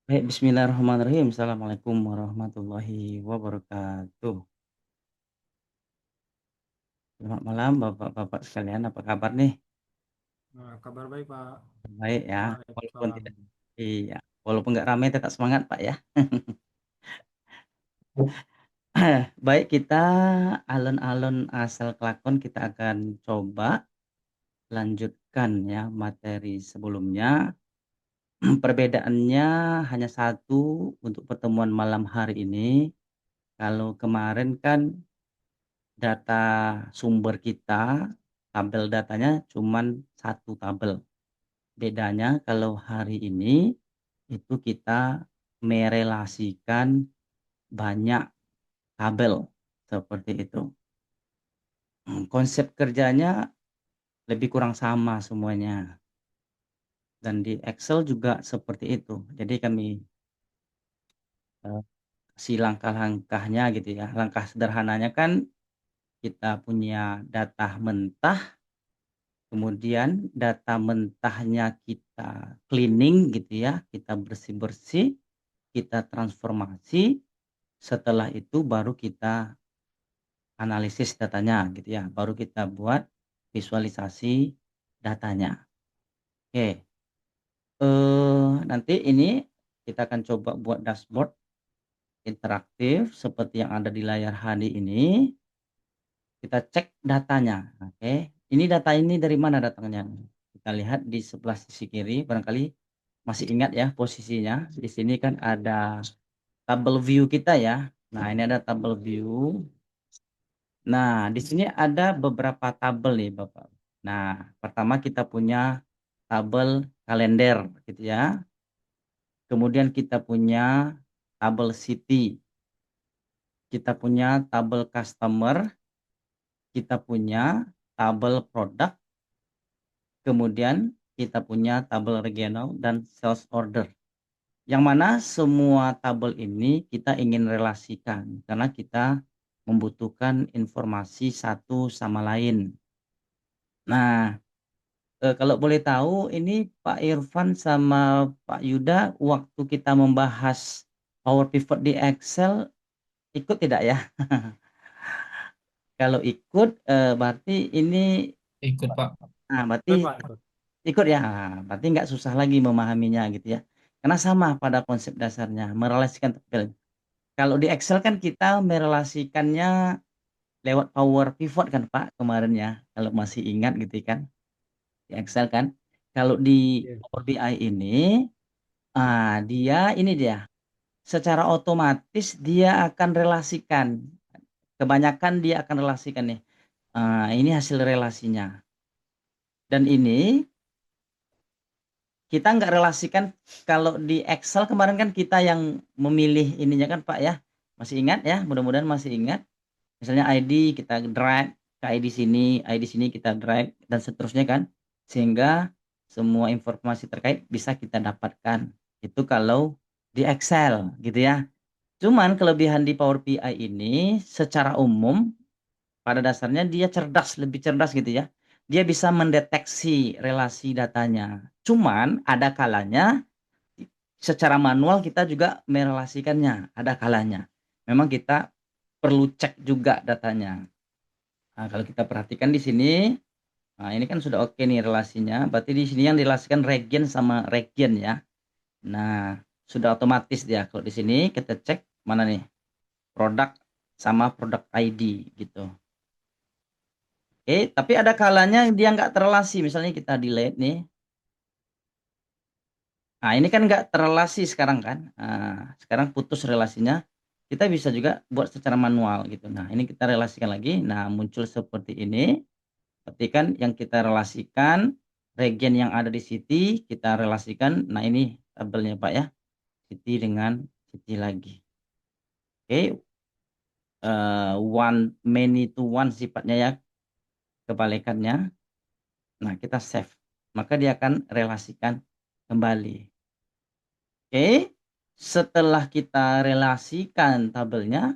Baik, bismillahirrahmanirrahim. Assalamualaikum warahmatullahi wabarakatuh. Selamat malam Bapak-bapak sekalian, apa kabar nih? Nah, kabar baik, Pak. Baik ya, walaupun Waalaikumsalam. tidak iya, walaupun nggak ramai tetap semangat Pak ya. Baik, kita alon-alon asal kelakon kita akan coba lanjutkan ya materi sebelumnya. Perbedaannya hanya satu untuk pertemuan malam hari ini. Kalau kemarin kan data sumber kita, tabel datanya cuman satu tabel. Bedanya kalau hari ini, itu kita merelasikan banyak tabel, seperti itu. Konsep kerjanya lebih kurang sama semuanya, dan di Excel juga seperti itu. Jadi kami, kasih langkah-langkahnya gitu ya. Langkah sederhananya kan kita punya data mentah. Kemudian data mentahnya kita cleaning gitu ya, kita bersih-bersih, kita transformasi, setelah itu baru kita analisis datanya gitu ya, baru kita buat visualisasi datanya. Oke, nanti ini kita akan coba buat dashboard interaktif seperti yang ada di layar HD ini. Kita cek datanya, oke. Ini data ini dari mana datangnya? Kita lihat di sebelah sisi kiri, barangkali masih ingat ya posisinya. Di sini kan ada tabel view kita ya. Nah, ini ada tabel view. Nah, di sini ada beberapa tabel nih, Bapak. Nah, pertama kita punya tabel kalender gitu ya. Kemudian kita punya tabel city, kita punya tabel customer, kita punya tabel produk. Kemudian kita punya tabel regional dan sales order. Yang mana semua tabel ini kita ingin relasikan karena kita membutuhkan informasi satu sama lain. Nah, kalau boleh tahu ini Pak Irfan sama Pak Yuda waktu kita membahas Power Pivot di Excel ikut tidak ya? Kalau ikut, berarti ini, Ikut, Pak. berarti Ikut, Pak. Ikut. ikut ya? Berarti nggak susah lagi memahaminya gitu ya. Karena sama pada konsep dasarnya, merelasikan tabel. Kalau di Excel kan kita merelasikannya lewat Power Pivot kan Pak kemarin ya, kalau masih ingat gitu kan, di Excel kan. Kalau di Iya. Power BI ini, dia secara otomatis dia akan relasikan, kebanyakan dia akan relasikan nih, ini hasil relasinya. Dan ini kita nggak relasikan. Kalau di Excel kemarin kan kita yang memilih ininya kan Pak ya, masih ingat ya? Mudah-mudahan masih ingat. Misalnya ID kita drag ke ID sini kita drag dan seterusnya kan. Sehingga semua informasi terkait bisa kita dapatkan. Itu kalau di Excel gitu ya. Cuman kelebihan di Power BI ini secara umum pada dasarnya dia cerdas, lebih cerdas gitu ya. Dia bisa mendeteksi relasi datanya. Cuman ada kalanya secara manual kita juga merelasikannya, ada kalanya. Memang kita perlu cek juga datanya. Nah, kalau kita perhatikan di sini, nah ini kan sudah oke nih relasinya. Berarti di sini yang direlasikan region sama region ya. Nah, sudah otomatis dia. Kalau di sini kita cek mana nih? Produk sama produk ID gitu. Oke, tapi ada kalanya dia nggak terrelasi. Misalnya kita delete nih. Nah, ini kan nggak terrelasi sekarang kan. Nah, sekarang putus relasinya. Kita bisa juga buat secara manual gitu. Nah, ini kita relasikan lagi. Nah, muncul seperti ini. Berarti kan yang kita relasikan regen yang ada di city kita relasikan. Nah, ini tabelnya Pak ya. City dengan city lagi. Oke, one many to one sifatnya ya, kebalikannya. Nah, kita save. Maka dia akan relasikan kembali. Oke. Setelah kita relasikan tabelnya,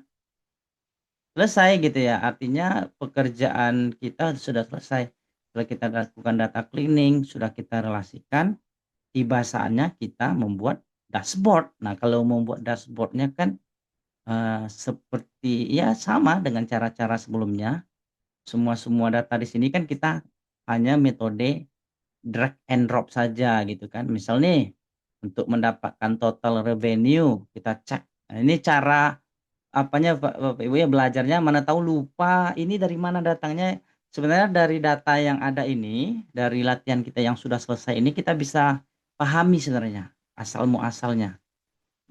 selesai gitu ya. Artinya pekerjaan kita sudah selesai. Setelah kita lakukan data cleaning, sudah kita relasikan, tiba saatnya kita membuat dashboard. Nah, kalau membuat dashboardnya kan seperti ya sama dengan cara-cara sebelumnya. Semua data di sini kan kita hanya metode drag and drop saja gitu kan. Misal nih untuk mendapatkan total revenue kita cek. Nah, ini cara apanya Bapak Ibu ya belajarnya, mana tahu lupa ini dari mana datangnya. Sebenarnya dari data yang ada ini, dari latihan kita yang sudah selesai ini kita bisa pahami sebenarnya asal muasalnya.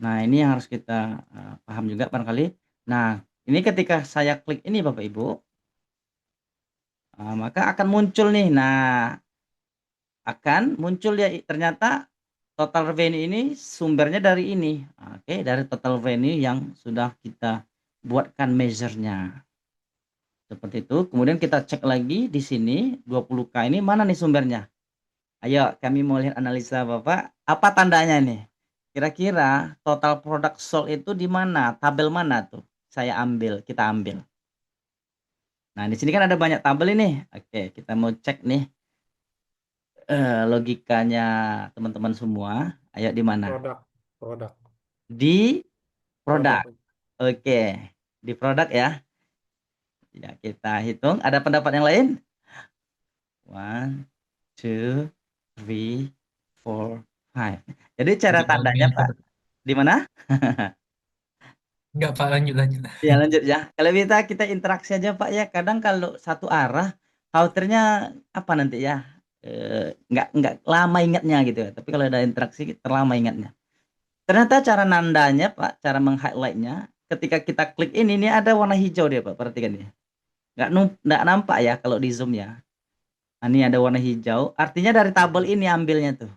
Nah, ini yang harus kita paham juga barangkali. Nah, ini ketika saya klik ini Bapak Ibu, maka akan muncul nih. Nah, akan muncul ya ternyata total revenue ini sumbernya dari ini. Oke, dari total revenue yang sudah kita buatkan measure-nya. Seperti itu. Kemudian kita cek lagi di sini 20K ini mana nih sumbernya? Ayo kami mau lihat analisa Bapak. Apa tandanya nih? Kira-kira total product sold itu di mana? Tabel mana tuh? Kita ambil. Nah, di sini kan ada banyak tabel ini. Oke, kita mau cek nih logikanya teman-teman semua. Ayo di mana? Produk, produk, Di produk. produk. Oke, di produk ya. Ya, kita hitung. Ada pendapat yang lain? One, two, three, four, five. Jadi cara Untuk tandanya measure. Pak, di mana? Enggak Pak, lanjut lanjut. Ya lanjut ya. Kalau kita interaksi aja Pak ya. Kadang kalau satu arah, khawatirnya apa nanti ya? Nggak lama ingatnya gitu ya. Tapi kalau ada interaksi terlama ingatnya. Ternyata cara nandanya Pak, cara meng-highlightnya, ketika kita klik ini ada warna hijau dia Pak. Perhatikan ya. Nggak nampak ya kalau di zoom ya. Nah, ini ada warna hijau. Artinya dari tabel ini ambilnya tuh.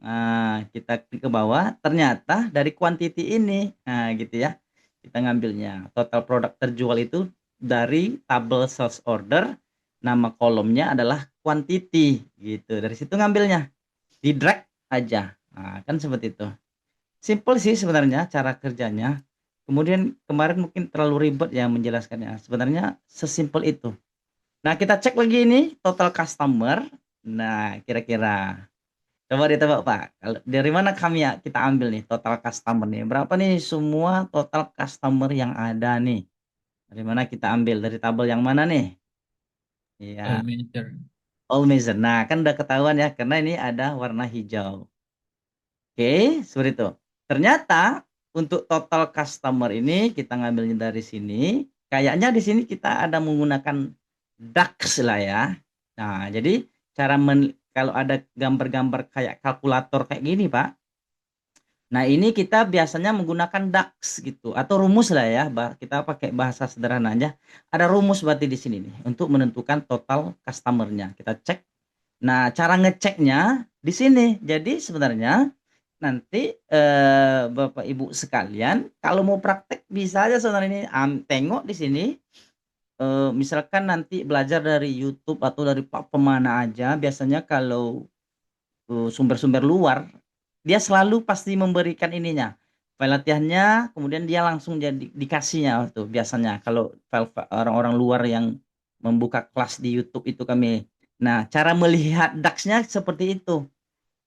Nah, kita klik ke bawah, ternyata dari quantity ini. Nah, gitu ya. Kita ngambilnya. Total produk terjual itu dari tabel sales order, nama kolomnya adalah quantity gitu. Dari situ ngambilnya. Di drag aja. Nah, kan seperti itu. Simple sih sebenarnya cara kerjanya. Kemudian kemarin mungkin terlalu ribet ya menjelaskannya. Sebenarnya sesimpel itu. Nah, kita cek lagi ini total customer. Nah, kira-kira coba ditebak Pak, kalau dari mana kami ya kita ambil nih total customer nih? Berapa nih semua total customer yang ada nih? Dari mana kita ambil? Dari tabel yang mana nih? All Iya, measure. all measure. Nah, kan udah ketahuan ya karena ini ada warna hijau. Oke, seperti itu. Ternyata untuk total customer ini kita ngambilnya dari sini. Kayaknya di sini kita ada menggunakan DAX lah ya. Nah, jadi kalau ada gambar-gambar kayak kalkulator kayak gini, Pak. Nah, ini kita biasanya menggunakan DAX gitu atau rumus lah ya. Kita pakai bahasa sederhana aja. Ada rumus berarti di sini nih untuk menentukan total customer-nya. Kita cek. Nah, cara ngeceknya di sini. Jadi sebenarnya nanti Bapak Ibu sekalian kalau mau praktek bisa aja sebenarnya ini tengok di sini misalkan nanti belajar dari YouTube atau dari pemana aja biasanya kalau sumber-sumber luar dia selalu pasti memberikan ininya file latihannya kemudian dia langsung jadi dikasihnya tuh biasanya kalau file orang-orang luar yang membuka kelas di YouTube itu kami. Nah, cara melihat DAX-nya seperti itu.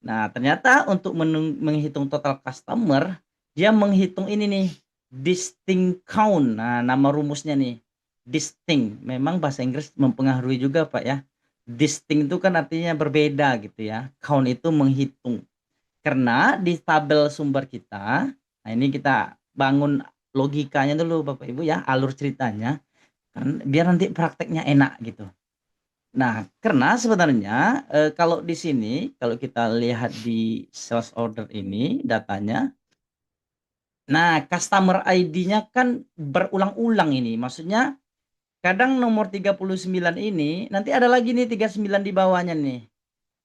Nah, ternyata untuk menghitung total customer, dia menghitung ini nih, distinct count. Nah, nama rumusnya nih, distinct. Memang bahasa Inggris mempengaruhi juga, Pak ya. Distinct itu kan artinya berbeda gitu ya. Count itu menghitung. Karena di tabel sumber kita, nah ini kita bangun logikanya dulu Bapak Ibu ya, alur ceritanya. Kan biar nanti prakteknya enak gitu. Nah, karena sebenarnya kalau di sini, kalau kita lihat di sales order ini datanya, nah customer ID-nya kan berulang-ulang ini. Maksudnya kadang nomor 39 ini nanti ada lagi nih 39 di bawahnya nih.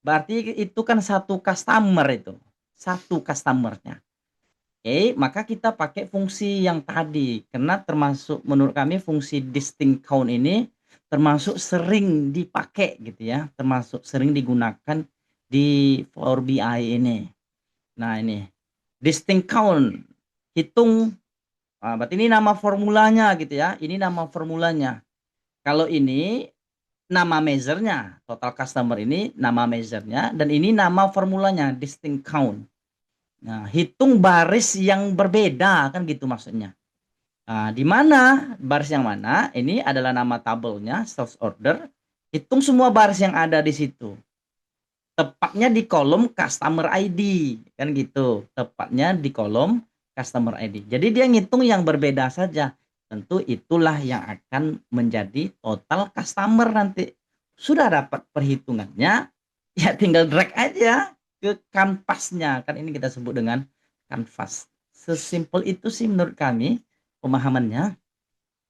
Berarti itu kan satu customer itu. Satu customernya. Oke, maka kita pakai fungsi yang tadi karena termasuk menurut kami fungsi distinct count ini termasuk sering dipakai gitu ya, termasuk sering digunakan di Power BI ini. Nah, ini distinct count hitung berarti ini nama formulanya gitu ya. Ini nama formulanya. Kalau ini nama measure-nya, total customer ini nama measure-nya dan ini nama formulanya distinct count. Nah, hitung baris yang berbeda kan gitu maksudnya. Nah, di mana baris yang mana? Ini adalah nama tabelnya, sales order. Hitung semua baris yang ada di situ. Tepatnya di kolom customer ID, kan gitu. Tepatnya di kolom customer ID. Jadi dia ngitung yang berbeda saja. Tentu itulah yang akan menjadi total customer nanti. Sudah dapat perhitungannya, ya tinggal drag aja ke kanvasnya. Kan ini kita sebut dengan kanvas. Sesimpel itu sih menurut kami pemahamannya.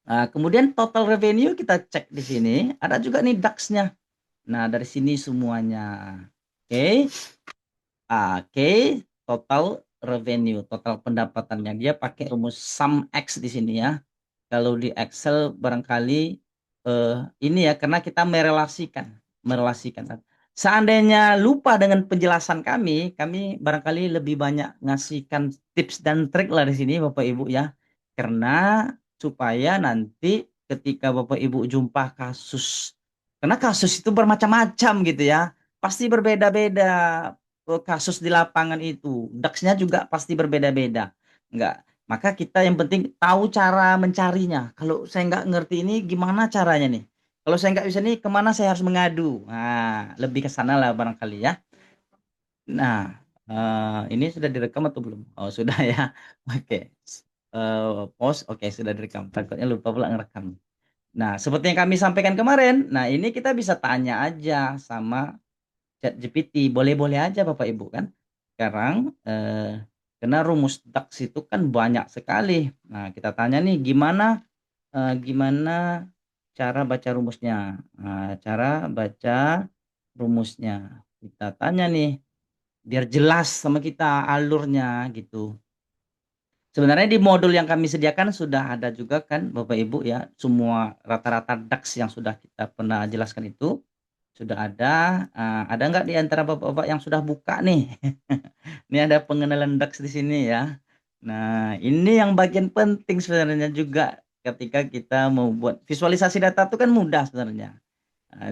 Nah, kemudian total revenue kita cek di sini. Ada juga nih DAX-nya. Nah, dari sini semuanya. Oke. Oke, total revenue, total pendapatannya. Dia pakai rumus sum X di sini ya. Kalau di Excel barangkali ini ya karena kita merelasikan. Seandainya lupa dengan penjelasan kami barangkali lebih banyak ngasihkan tips dan trik lah di sini Bapak Ibu ya. Karena supaya nanti ketika Bapak Ibu jumpa kasus, karena kasus itu bermacam-macam gitu ya, pasti berbeda-beda kasus di lapangan itu. DAX-nya juga pasti berbeda-beda. Enggak. Maka kita yang penting tahu cara mencarinya. Kalau saya nggak ngerti ini gimana caranya nih? Kalau saya nggak bisa nih kemana saya harus mengadu? Nah, lebih ke sana lah barangkali ya. Nah, ini sudah direkam atau belum? Oh, sudah ya. Oke. Pause. Oke, sudah direkam. Takutnya lupa pula ngerekam. Nah, seperti yang kami sampaikan kemarin. Nah, ini kita bisa tanya aja sama ChatGPT. Boleh-boleh aja Bapak Ibu kan. Sekarang karena rumus DAX itu kan banyak sekali. Nah, kita tanya nih gimana cara baca rumusnya. Nah, cara baca rumusnya. Kita tanya nih biar jelas sama kita alurnya gitu. Sebenarnya di modul yang kami sediakan sudah ada juga kan Bapak Ibu ya, semua rata-rata DAX yang sudah kita pernah jelaskan itu sudah ada. Ada nggak di antara Bapak-bapak yang sudah buka nih? Ini ada pengenalan DAX di sini ya. Nah, ini yang bagian penting sebenarnya juga ketika kita mau buat visualisasi data itu kan mudah sebenarnya.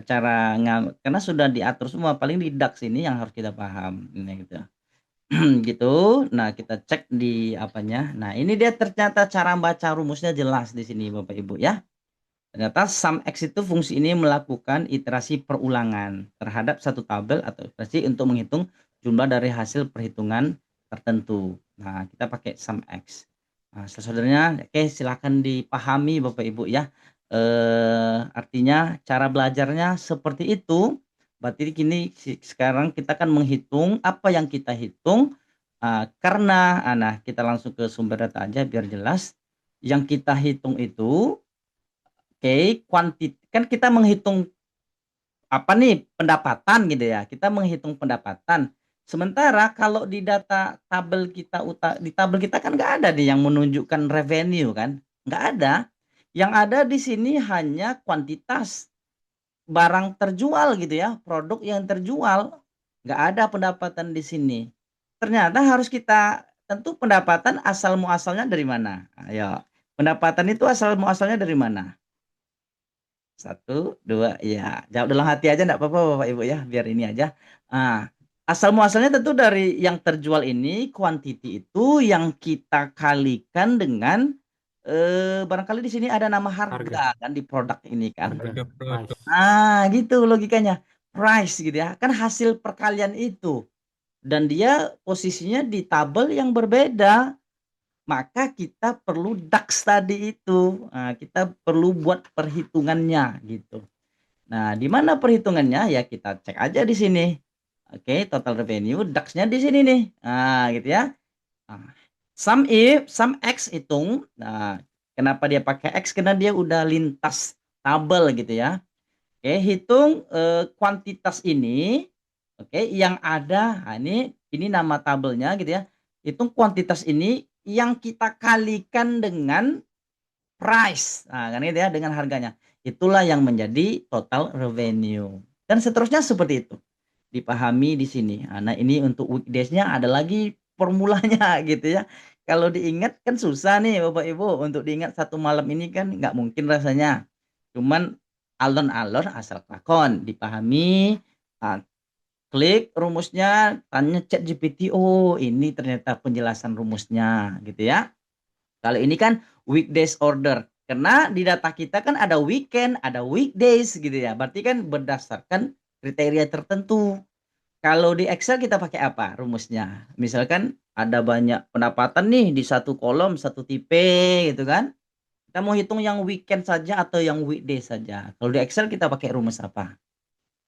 Karena sudah diatur semua, paling di DAX ini yang harus kita paham ini gitu. Gitu. Nah, kita cek di apanya. Nah, ini dia ternyata cara baca rumusnya jelas di sini Bapak Ibu ya. Ternyata SUMX itu fungsi ini melakukan iterasi perulangan terhadap satu tabel atau ekspresi untuk menghitung jumlah dari hasil perhitungan tertentu. Nah, kita pakai SUMX. Nah, saudaranya, oke silakan dipahami Bapak Ibu ya. Artinya cara belajarnya seperti itu. Berarti kini sekarang kita akan menghitung apa yang kita hitung karena nah kita langsung ke sumber data aja biar jelas. Yang kita hitung itu oke, kan kita menghitung apa nih pendapatan gitu ya. Kita menghitung pendapatan. Sementara kalau di data tabel kita di tabel kita kan nggak ada nih yang menunjukkan revenue kan, nggak ada. Yang ada di sini hanya kuantitas barang terjual gitu ya, produk yang terjual. Nggak ada pendapatan di sini. Ternyata harus kita tentu pendapatan asal muasalnya dari mana? Ayo, pendapatan itu asal muasalnya dari mana? Satu, dua, iya. Jawab dalam hati aja enggak apa-apa Bapak Ibu ya, biar ini aja. Ah, asal muasalnya tentu dari yang terjual ini, quantity itu yang kita kalikan dengan barangkali di sini ada nama Harga. harga kan di produk ini kan. Harga produk. Gitu logikanya. Price gitu ya. Kan hasil perkalian itu. Dan dia posisinya di tabel yang berbeda. Maka kita perlu DAX tadi itu. Nah, kita perlu buat perhitungannya gitu. Nah, di mana perhitungannya? Ya kita cek aja di sini. Oke, total revenue DAX-nya di sini nih. Nah, gitu ya. Nah, sum X hitung. Nah, kenapa dia pakai X? Karena dia udah lintas tabel gitu ya. Oke, hitung kuantitas ini. Oke, yang ada. Nah, ini nama tabelnya gitu ya. Hitung kuantitas ini yang kita kalikan dengan price. Nah, kan gitu ya dengan harganya. Itulah yang menjadi total revenue. Dan seterusnya seperti itu. Dipahami di sini. Nah, ini untuk weekdays-nya ada lagi formulanya gitu ya. Kalau diingat kan susah nih Bapak Ibu untuk diingat satu malam ini kan nggak mungkin rasanya. Cuman alon-alon asal lakon dipahami. ah, klik rumusnya, tanya ChatGPT, oh ini ternyata penjelasan rumusnya gitu ya. Kalau ini kan weekdays order, karena di data kita kan ada weekend, ada weekdays gitu ya. Berarti kan berdasarkan kriteria tertentu. Kalau di Excel kita pakai apa rumusnya? Misalkan ada banyak pendapatan nih di satu kolom, satu tipe gitu kan. Kita mau hitung yang weekend saja atau yang weekday saja. Kalau di Excel kita pakai rumus apa?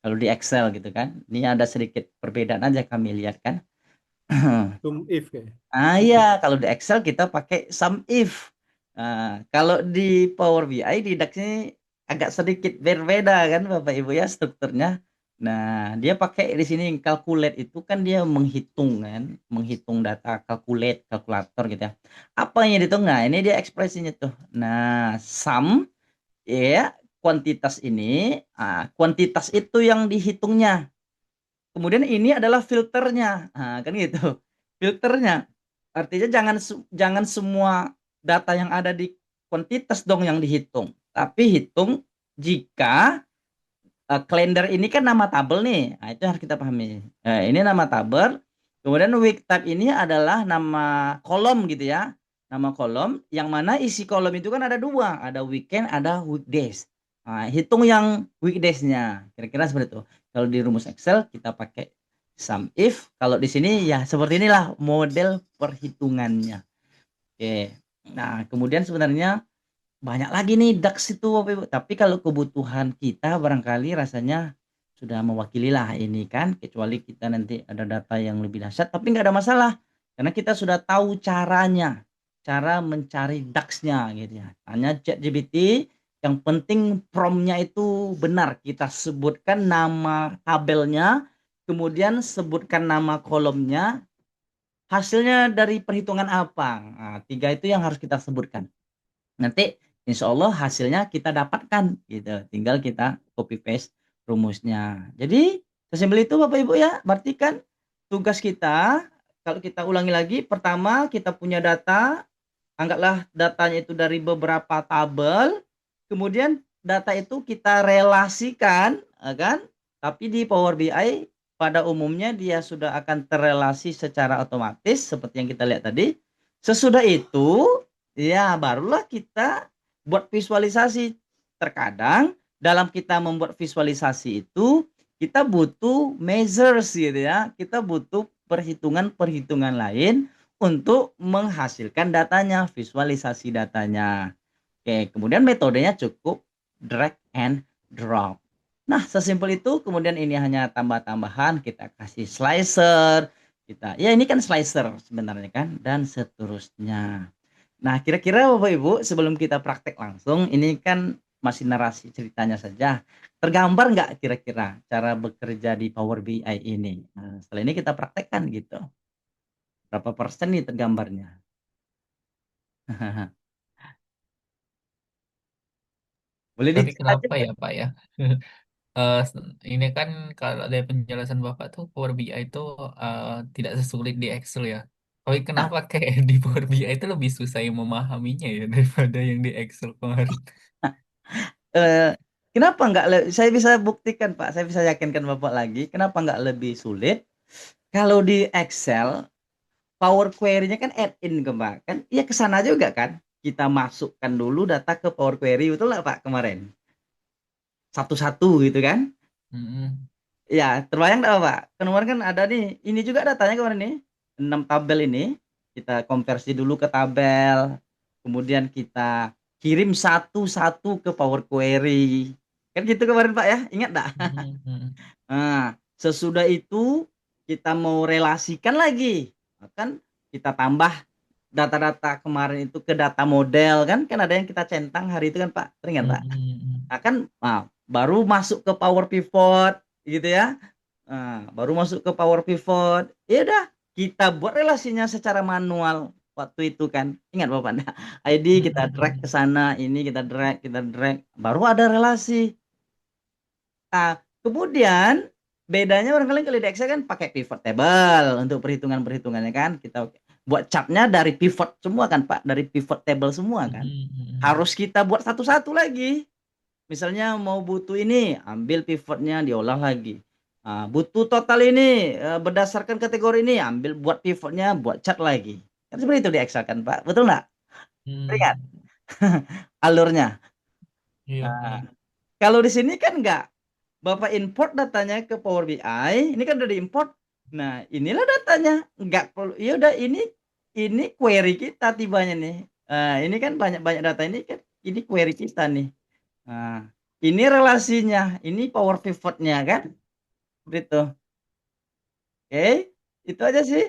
Kalau di Excel gitu kan. Ini ada sedikit perbedaan aja kami lihat kan. Sum if kayak. Ah Sum if. iya, kalau di Excel kita pakai sum if. Nah, kalau di Power BI di DAX ini agak sedikit berbeda kan Bapak Ibu ya strukturnya. Nah, dia pakai di sini calculate itu kan dia menghitung kan, menghitung data calculate, kalkulator gitu ya. Apa yang dihitung? Nah, ini dia ekspresinya tuh. Nah, sum ya kuantitas ini, kuantitas itu yang dihitungnya. Kemudian ini adalah filternya. Nah, kan gitu. Filternya. Artinya jangan semua data yang ada di kuantitas dong yang dihitung. Tapi hitung jika kalender ini kan nama tabel nih. Nah, itu harus kita pahami. Ini nama tabel. Kemudian week tab ini adalah nama kolom gitu ya. Nama kolom yang mana isi kolom itu kan ada dua, ada weekend, ada weekdays. Nah, hitung yang weekdays-nya. Kira-kira seperti itu. Kalau di rumus Excel kita pakai sum if. Kalau di sini ya seperti inilah model perhitungannya. Oke. Nah, kemudian sebenarnya banyak lagi nih DAX itu Bapak Ibu. Tapi kalau kebutuhan kita barangkali rasanya sudah mewakili lah ini kan. Kecuali kita nanti ada data yang lebih dahsyat. Tapi nggak ada masalah. Karena kita sudah tahu caranya. Cara mencari DAX-nya gitu ya. Tanya ChatGPT. Yang penting prompt-nya itu benar. Kita sebutkan nama tabelnya. Kemudian sebutkan nama kolomnya. Hasilnya dari perhitungan apa. Nah, tiga itu yang harus kita sebutkan. Nanti insya Allah hasilnya kita dapatkan gitu. Tinggal kita copy paste rumusnya. Jadi sesimpel itu Bapak Ibu ya. Berarti kan tugas kita kalau kita ulangi lagi, pertama kita punya data, anggaplah datanya itu dari beberapa tabel, kemudian data itu kita relasikan, kan? Tapi di Power BI pada umumnya dia sudah akan terrelasi secara otomatis seperti yang kita lihat tadi. Sesudah itu, ya barulah kita buat visualisasi. Terkadang dalam kita membuat visualisasi itu kita butuh measures gitu ya. Kita butuh perhitungan-perhitungan lain untuk menghasilkan datanya, visualisasi datanya. Oke, kemudian metodenya cukup drag and drop. Nah, sesimpel itu. Kemudian ini hanya tambah-tambahan, kita kasih slicer, kita ya ini kan slicer sebenarnya kan, dan seterusnya. Nah, kira-kira Bapak Ibu sebelum kita praktek langsung, ini kan masih narasi ceritanya saja. Tergambar nggak kira-kira cara bekerja di Power BI ini? Nah, setelah ini kita praktekkan gitu. Berapa persen nih tergambarnya? Boleh Tapi dicek aja. kenapa ya Pak ya? Ini kan kalau dari penjelasan Bapak tuh Power BI itu eh, tidak sesulit di Excel ya. Tapi kenapa kayak di Power BI itu lebih susah yang memahaminya ya daripada yang di Excel kemarin? Eh, kenapa nggak saya bisa buktikan Pak, saya bisa yakinkan Bapak lagi, kenapa nggak lebih sulit? Kalau di Excel, Power Query-nya kan add in ke Pak, kan iya ke sana juga kan? Kita masukkan dulu data ke Power Query, betul nggak Pak kemarin? Satu-satu gitu kan? Mm-mm. Ya, terbayang nggak Pak? Kemarin kan ada nih, ini juga datanya kemarin nih, 6 tabel ini, kita konversi dulu ke tabel, kemudian kita kirim satu-satu ke Power Query. Kan gitu kemarin Pak ya, ingat nggak? Mm-mm. Mm-mm. Nah, sesudah itu kita mau relasikan lagi, kan kita tambah data-data kemarin itu ke data model kan, kan ada yang kita centang hari itu kan Pak, teringat Pak? Mm-mm. Nah, kan baru masuk ke Power Pivot gitu ya. Nah, baru masuk ke Power Pivot. Ya udah, kita buat relasinya secara manual waktu itu kan. Ingat Bapak? Nah, ID kita drag ke Mm-mm. sana, ini kita drag, baru ada relasi. Nah, kemudian bedanya barangkali kalau di Excel kan pakai pivot table untuk perhitungan-perhitungannya kan. Kita buat chartnya dari pivot semua kan Pak, dari pivot table semua kan. Mm-mm. Harus kita buat satu-satu lagi. Misalnya mau butuh ini, ambil pivotnya, diolah lagi. Butuh total ini, berdasarkan kategori ini, ambil buat pivotnya, buat chart lagi. Kan seperti itu di Excel kan, Pak, betul nggak? Ingat Hmm, alurnya? iya, Nah, iya. kalau di sini kan nggak. Bapak import datanya ke Power BI, ini kan udah diimport. Nah, inilah datanya. Nggak perlu, ya udah ini query kita tibanya nih. Ini kan banyak-banyak data ini kan, ini query kita nih. Nah, ini relasinya, ini power pivotnya kan, gitu. Oke, itu aja sih.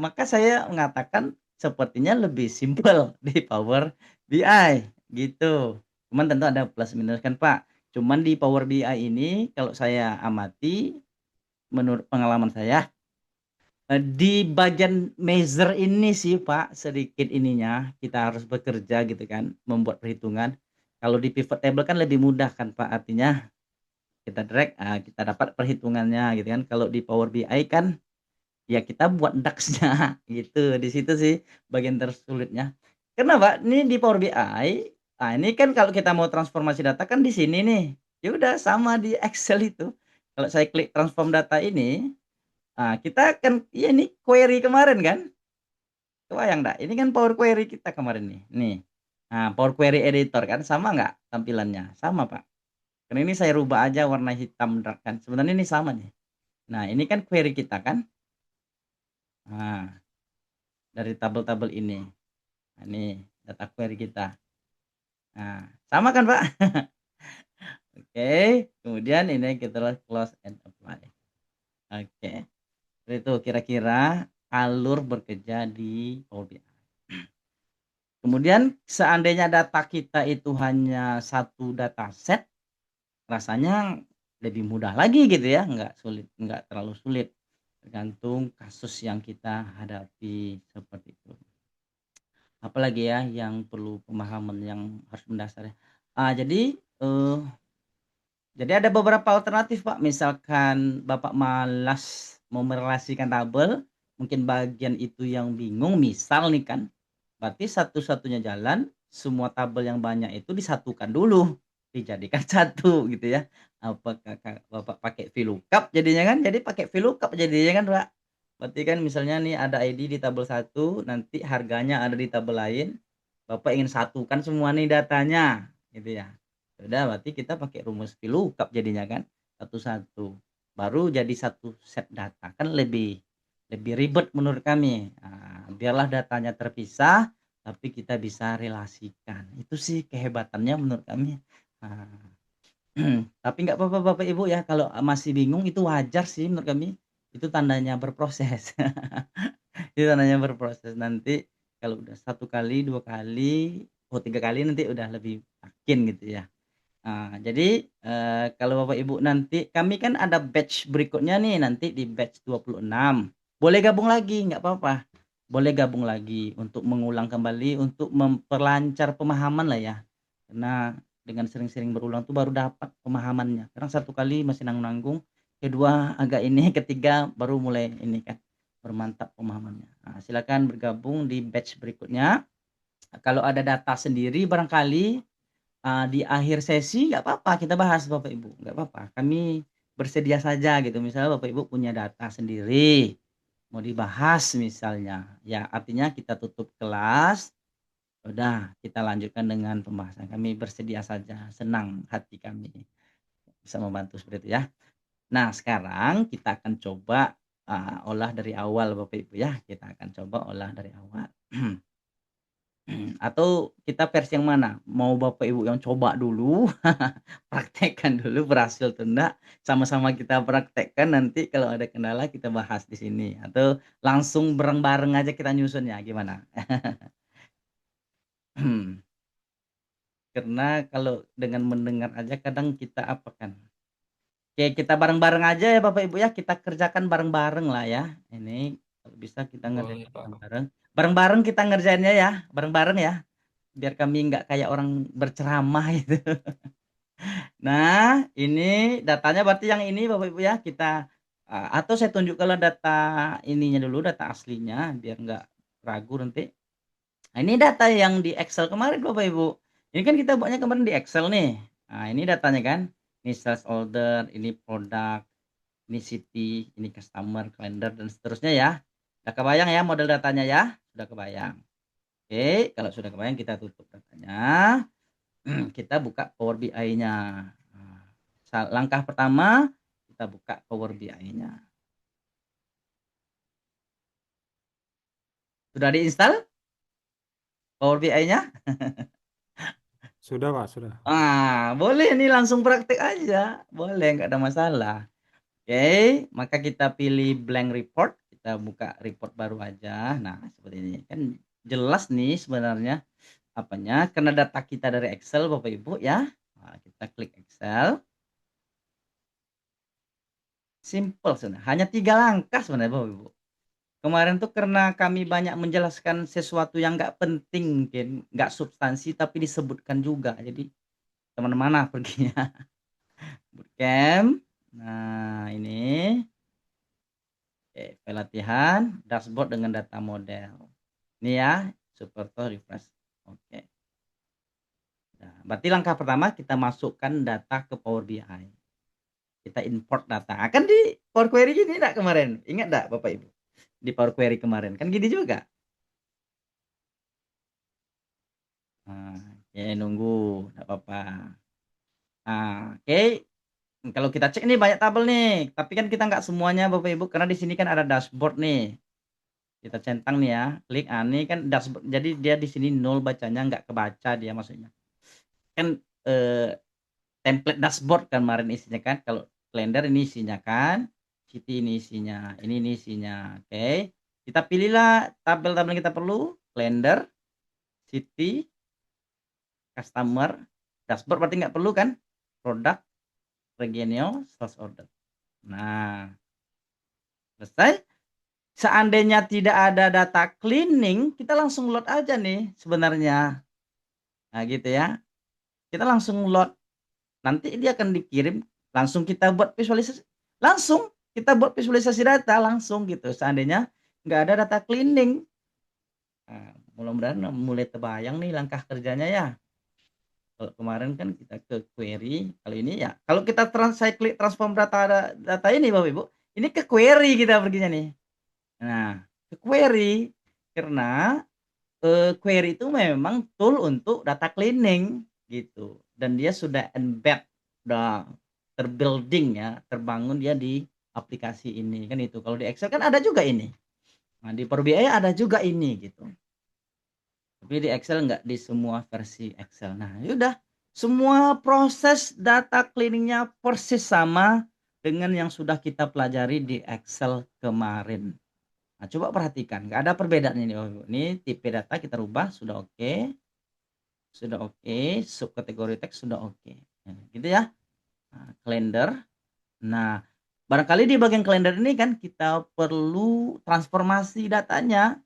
Maka saya mengatakan sepertinya lebih simpel di Power BI gitu. Cuman tentu ada plus minus kan Pak. Cuman di Power BI ini kalau saya amati, menurut pengalaman saya, di bagian measure ini sih Pak, sedikit ininya kita harus bekerja gitu kan, membuat perhitungan. Kalau di pivot table kan lebih mudah kan Pak, artinya kita drag, kita dapat perhitungannya gitu kan. Kalau di Power BI kan ya kita buat DAX-nya gitu, di situ sih bagian tersulitnya. Karena Pak, ini di Power BI, ini kan kalau kita mau transformasi data kan di sini nih. Ya udah sama di Excel itu. Kalau saya klik transform data ini, kita akan ya ini query kemarin kan, kebayang nggak? Ini kan Power Query kita kemarin nih, nih. Power Query Editor kan sama nggak tampilannya? Sama Pak. Karena ini saya rubah aja warna hitam dark kan, sebenarnya ini sama nih. Nah ini kan query kita kan, nah dari tabel-tabel ini. Nah, ini data query kita. Nah, sama kan, Pak? Oke, kemudian ini kita close and apply. Oke, itu kira-kira alur bekerja di Power BI. Kemudian seandainya data kita itu hanya satu data set, rasanya lebih mudah lagi gitu ya, nggak sulit, nggak terlalu sulit. Tergantung kasus yang kita hadapi seperti itu. Apalagi ya yang perlu pemahaman yang harus mendasar ya. Jadi ada beberapa alternatif Pak, misalkan Bapak malas mau merelasikan tabel, mungkin bagian itu yang bingung, misal nih kan, berarti satu-satunya jalan semua tabel yang banyak itu disatukan dulu, dijadikan satu gitu ya. Apakah Bapak pakai VLOOKUP jadinya kan, jadi pakai VLOOKUP jadinya kan Pak. Berarti kan misalnya nih ada ID di tabel satu, nanti harganya ada di tabel lain, Bapak ingin satukan semua nih datanya gitu ya. Udah berarti kita pakai rumus VLOOKUP jadinya kan, satu-satu. Baru jadi satu set data, kan lebih lebih ribet menurut kami. Biarlah datanya terpisah, tapi kita bisa relasikan. Itu sih kehebatannya menurut kami. Nah, tapi nggak apa-apa Bapak Ibu ya, kalau masih bingung itu wajar sih menurut kami. Itu tandanya berproses. Itu tandanya berproses. Nanti kalau udah satu kali, dua kali, oh tiga kali nanti udah lebih yakin gitu ya. Jadi, kalau Bapak Ibu nanti kami kan ada batch berikutnya nih, nanti di batch 26. Boleh gabung lagi, nggak apa-apa. Boleh gabung lagi untuk mengulang kembali, untuk memperlancar pemahaman lah ya. Karena dengan sering-sering berulang tuh baru dapat pemahamannya. Kadang satu kali masih nanggung-nanggung, kedua agak ini, ketiga baru mulai ini kan, bermantap pemahamannya. Silakan bergabung di batch berikutnya. Kalau ada data sendiri barangkali di akhir sesi nggak apa-apa kita bahas Bapak Ibu, nggak apa-apa. Kami bersedia saja gitu, misalnya Bapak Ibu punya data sendiri, mau dibahas misalnya, ya artinya kita tutup kelas, udah kita lanjutkan dengan pembahasan. Kami bersedia saja, senang hati kami bisa membantu seperti itu ya. Nah sekarang kita akan coba, olah dari awal Bapak Ibu ya, kita akan coba olah dari awal. Atau kita versi yang mana? Mau Bapak Ibu yang coba dulu, praktekkan dulu berhasil atau enggak, sama-sama kita praktekkan nanti kalau ada kendala kita bahas di sini, atau langsung bareng-bareng aja kita nyusunnya gimana? Karena kalau dengan mendengar aja kadang kita apa kan, oke kita bareng-bareng aja ya Bapak Ibu ya, kita kerjakan bareng-bareng lah ya. Ini kalau bisa kita ngerjain Boleh, Pak. bareng-bareng. Bareng-bareng kita ngerjainnya ya, bareng-bareng ya, biar kami nggak kayak orang berceramah itu. Nah, ini datanya berarti yang ini Bapak Ibu ya, kita atau saya tunjukkan data ininya dulu, data aslinya biar nggak ragu nanti. Nah, ini data yang di Excel kemarin Bapak Ibu. Ini kan kita buatnya kemarin di Excel nih. Nah, ini datanya kan. Ini sales order, ini produk. Ini city, ini customer, kalender, dan seterusnya ya. Sudah kebayang ya model datanya ya? Sudah kebayang. Oke, kalau sudah kebayang kita tutup datanya. Kita buka Power BI-nya. Langkah pertama, kita buka Power BI-nya. Sudah diinstal Power BI-nya? Sudah, Pak, sudah. Boleh nih langsung praktek aja. Boleh, nggak ada masalah. Oke, maka kita pilih blank report. Kita buka report baru aja. Nah, seperti ini. Kan jelas nih sebenarnya apanya. Karena data kita dari Excel, Bapak Ibu ya. Nah, kita klik Excel. Simple sebenarnya. Hanya 3 langkah sebenarnya Bapak Ibu. Kemarin tuh karena kami banyak menjelaskan sesuatu yang nggak penting mungkin, nggak substansi tapi disebutkan juga. Jadi teman-teman perginya. Bootcamp. Nah, ini pelatihan dashboard dengan data model. Ini ya, Superto refresh. Oke. Nah, berarti langkah pertama kita masukkan data ke Power BI. Kita import data. Kan di Power Query gini enggak kemarin? Ingat enggak Bapak Ibu? Di Power Query kemarin kan gini juga. Nah, ya nunggu, enggak apa-apa. Nah, oke. Kalau kita cek nih banyak tabel nih, tapi kan kita nggak semuanya Bapak Ibu karena di sini kan ada dashboard nih. Kita centang nih ya, klik ini kan dashboard. Jadi dia di sini nol bacanya nggak kebaca dia maksudnya. Kan template dashboard kan kemarin isinya kan. Kalau kalender ini isinya kan, city ini isinya, ini isinya. Oke. Kita pilihlah tabel-tabel yang kita perlu, kalender, city, customer, dashboard berarti nggak perlu kan? Produk, regional, sales order. Nah, selesai. Seandainya tidak ada data cleaning, kita langsung load aja nih sebenarnya. Nah, gitu ya. Kita langsung load. Nanti dia akan dikirim, langsung kita buat visualisasi. Langsung kita buat visualisasi data langsung gitu. Seandainya nggak ada data cleaning. Nah, mudah-mudahan mulai terbayang nih langkah kerjanya ya. Kalau kemarin kan kita ke query, kali ini ya. Kalau kita saya klik transform data ini Bapak Ibu, ini ke query kita perginya nih. Nah, ke query karena query itu memang tool untuk data cleaning gitu dan dia sudah embed, udah terbuilding ya, terbangun dia di aplikasi ini kan itu. Kalau di Excel kan ada juga ini. Nah, di Power BI ada juga ini gitu. Tapi di Excel enggak di semua versi Excel. Nah, ya udah semua proses data cleaningnya persis sama dengan yang sudah kita pelajari di Excel kemarin. Nah, coba perhatikan, nggak ada perbedaan ini. Oh, ini tipe data kita rubah, sudah oke. Sudah oke, subkategori teks sudah oke. Nah, gitu ya. Nah, kalender. Nah, barangkali di bagian kalender ini kan kita perlu transformasi datanya.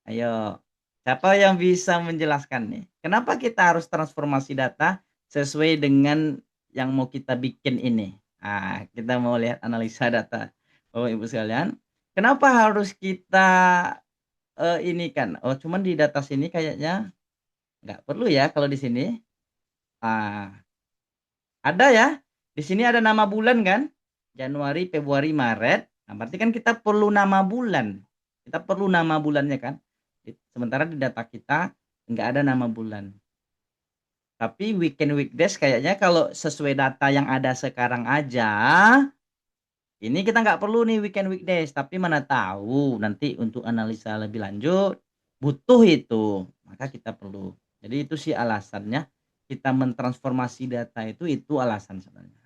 Ayo, siapa yang bisa menjelaskan nih? Kenapa kita harus transformasi data sesuai dengan yang mau kita bikin ini? Nah, kita mau lihat analisa data. Oh, Ibu sekalian, kenapa harus kita ini kan? Oh, cuman di data sini kayaknya nggak perlu ya kalau di sini. Ah, ada ya. Di sini ada nama bulan kan? Januari, Februari, Maret. Nah, berarti kan kita perlu nama bulan. Kita perlu nama bulannya kan? Sementara di data kita nggak ada nama bulan. Tapi weekend weekdays kayaknya kalau sesuai data yang ada sekarang aja, ini kita nggak perlu nih weekend weekdays. Tapi mana tahu nanti untuk analisa lebih lanjut butuh itu, maka kita perlu. Jadi itu sih alasannya kita mentransformasi data itu alasan sebenarnya.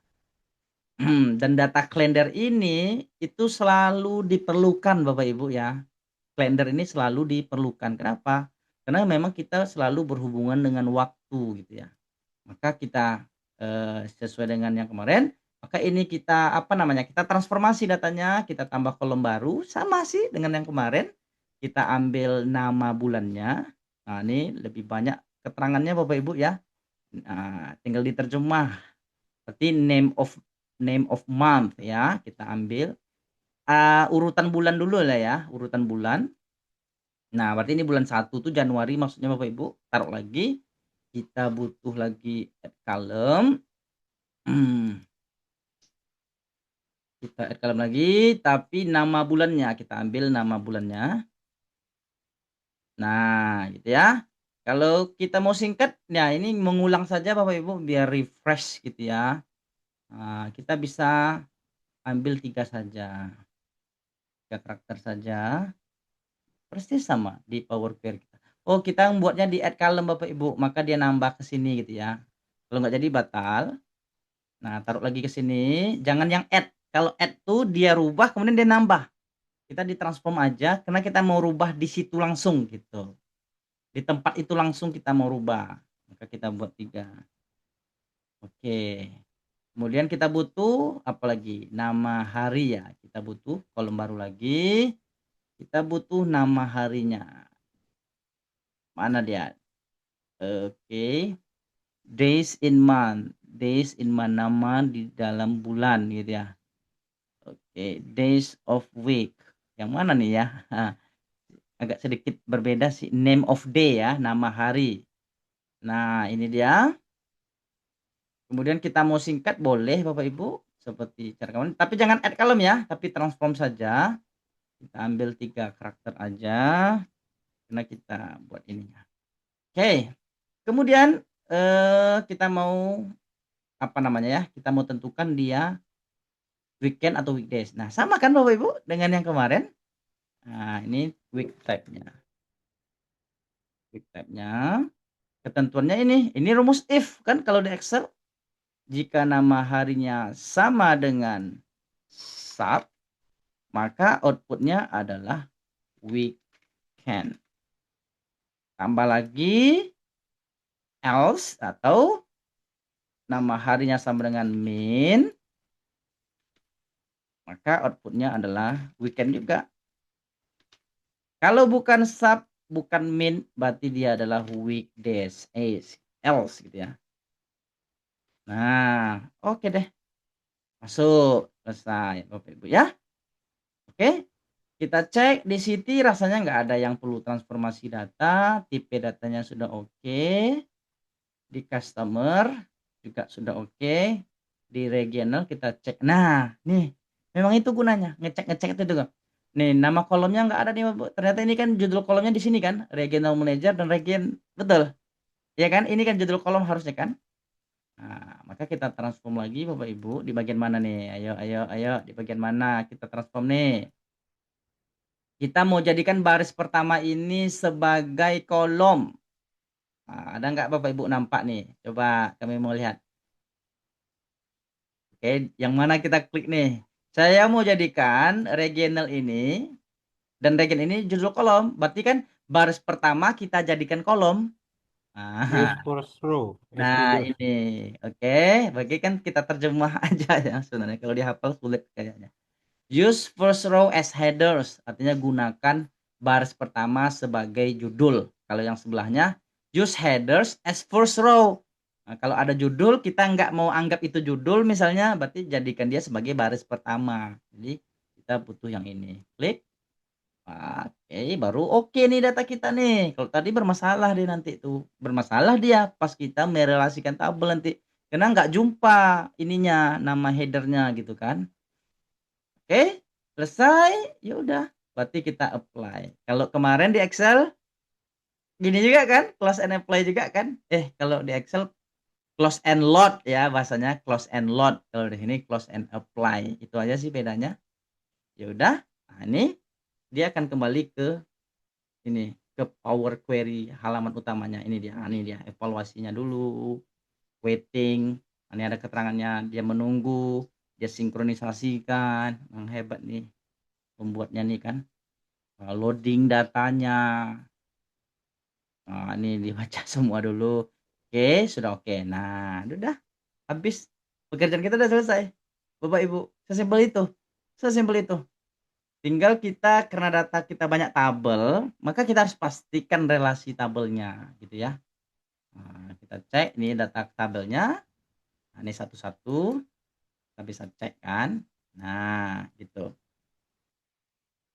Dan data kalender ini itu selalu diperlukan Bapak Ibu ya. Kalender ini selalu diperlukan. Kenapa? Karena memang kita selalu berhubungan dengan waktu gitu ya. Maka kita sesuai dengan yang kemarin, maka ini kita apa namanya? Kita transformasi datanya, kita tambah kolom baru sama sih dengan yang kemarin. Kita ambil nama bulannya. Nah, ini lebih banyak keterangannya Bapak Ibu ya. Nah, tinggal diterjemah. Berarti name of month ya, kita ambil urutan bulan dulu lah ya, urutan bulan. Nah, berarti ini bulan 1 tuh Januari maksudnya Bapak Ibu, taruh lagi. Kita butuh lagi add column. Kita add column lagi, tapi nama bulannya kita ambil nama bulannya. Nah, gitu ya. Kalau kita mau singkat, ya ini mengulang saja Bapak Ibu biar refresh gitu ya. Nah, kita bisa ambil 3 saja. 3 karakter saja. Persis sama di Power Query kita. Oh, kita membuatnya di add column Bapak Ibu, maka dia nambah ke sini gitu ya. Kalau nggak jadi batal. Nah, taruh lagi ke sini, jangan yang add. Kalau add tuh dia rubah kemudian dia nambah. Kita ditransform aja karena kita mau rubah di situ langsung gitu. Di tempat itu langsung kita mau rubah. Maka kita buat 3. Oke. Kemudian kita butuh apalagi? Nama hari ya. Kita butuh kolom baru lagi. Kita butuh nama harinya. Mana dia? Oke. Days in month. Days in month, nama di dalam bulan gitu ya. Oke, days of week. Yang mana nih ya? Agak sedikit berbeda sih. Name of day ya, nama hari. Nah, ini dia. Kemudian kita mau singkat boleh Bapak Ibu, seperti cara kemarin. Tapi jangan add column ya, tapi transform saja. Kita ambil 3 karakter aja, karena kita buat ininya. Oke, kemudian kita mau apa namanya ya? Kita mau tentukan dia weekend atau weekdays. Nah, sama kan Bapak Ibu dengan yang kemarin? Nah, ini week type-nya. Week type-nya. Ketentuannya ini rumus if kan kalau di Excel. Jika nama harinya sama dengan Sab, maka outputnya adalah weekend. Tambah lagi else atau nama harinya sama dengan min, maka outputnya adalah weekend juga. Kalau bukan sub, bukan min, berarti dia adalah weekdays, else gitu ya. Nah, oke deh. Masuk, selesai Bapak Ibu ya. Oke, kita cek di sini rasanya nggak ada yang perlu transformasi data, tipe datanya sudah oke. Di customer juga sudah oke. Di regional kita cek. Nah, nih memang itu gunanya ngecek-ngecek itu juga. Nih nama kolomnya nggak ada nih Bu. Ternyata ini kan judul kolomnya di sini kan, regional manager dan region betul. Ya kan? Ini kan judul kolom harusnya kan? Nah, maka kita transform lagi Bapak Ibu di bagian mana nih? Ayo ayo ayo di bagian mana kita transform nih? Kita mau jadikan baris pertama ini sebagai kolom. Nah, ada nggak Bapak Ibu nampak nih? Coba kami mau lihat. Oke, yang mana kita klik nih? Saya mau jadikan regional ini dan region ini judul kolom. Berarti kan baris pertama kita jadikan kolom. Use Nah, first row as nah headers. ini. Oke, bagi kan kita terjemah aja ya sebenarnya. Kalau dihafal sulit kayaknya. Use first row as headers, artinya gunakan baris pertama sebagai judul. Kalau yang sebelahnya, use headers as first row. Nah, kalau ada judul, kita nggak mau anggap itu judul misalnya, berarti jadikan dia sebagai baris pertama. Jadi kita butuh yang ini. Klik. Oke, baru oke nih data kita nih. Kalau tadi bermasalah dia nanti tuh. Bermasalah dia pas kita merelasikan tabel nanti. Karena nggak jumpa ininya, nama headernya gitu kan. Oke, selesai, ya udah, berarti kita apply. Kalau kemarin di Excel gini juga kan, close and apply juga kan? Kalau di Excel close and load ya bahasanya, close and load. Kalau di sini close and apply. Itu aja sih bedanya. Ya udah. Nah, ini dia akan kembali ke ini, ke Power Query halaman utamanya. Ini dia. Nah, ini dia evaluasinya dulu, waiting. Ini ada keterangannya, dia menunggu, dia sinkronisasikan. Yang hebat nih pembuatnya nih kan. Loading datanya. Nah, ini dibaca semua dulu. Oke, sudah oke. Nah, udah habis. Pekerjaan kita udah selesai. Bapak Ibu, sesimpel itu. Sesimpel itu. Tinggal kita karena data kita banyak tabel, maka kita harus pastikan relasi tabelnya gitu ya. Nah, kita cek nih data tabelnya. Nah, ini satu-satu kita bisa cek kan. Nah, gitu.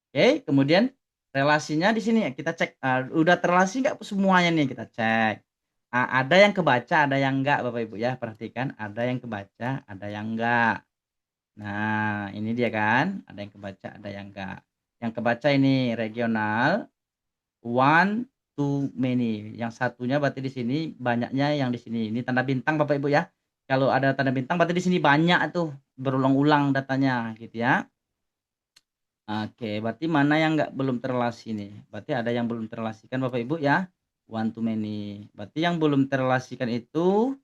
Oke, kemudian relasinya di sini kita cek, udah terrelasi nggak semuanya nih kita cek. Ada yang kebaca, ada yang enggak Bapak Ibu ya, perhatikan ada yang kebaca, ada yang enggak. Nah, ini dia kan, ada yang kebaca, ada yang enggak. Yang kebaca ini regional, one too many. Yang satunya berarti di sini banyaknya yang di sini. Ini tanda bintang Bapak Ibu ya. Kalau ada tanda bintang berarti di sini banyak tuh berulang-ulang datanya gitu ya. Oke, berarti mana yang nggak belum terrelasi nih? Berarti ada yang belum terrelasikan Bapak Ibu ya. One too many. Berarti yang belum terrelasikan itu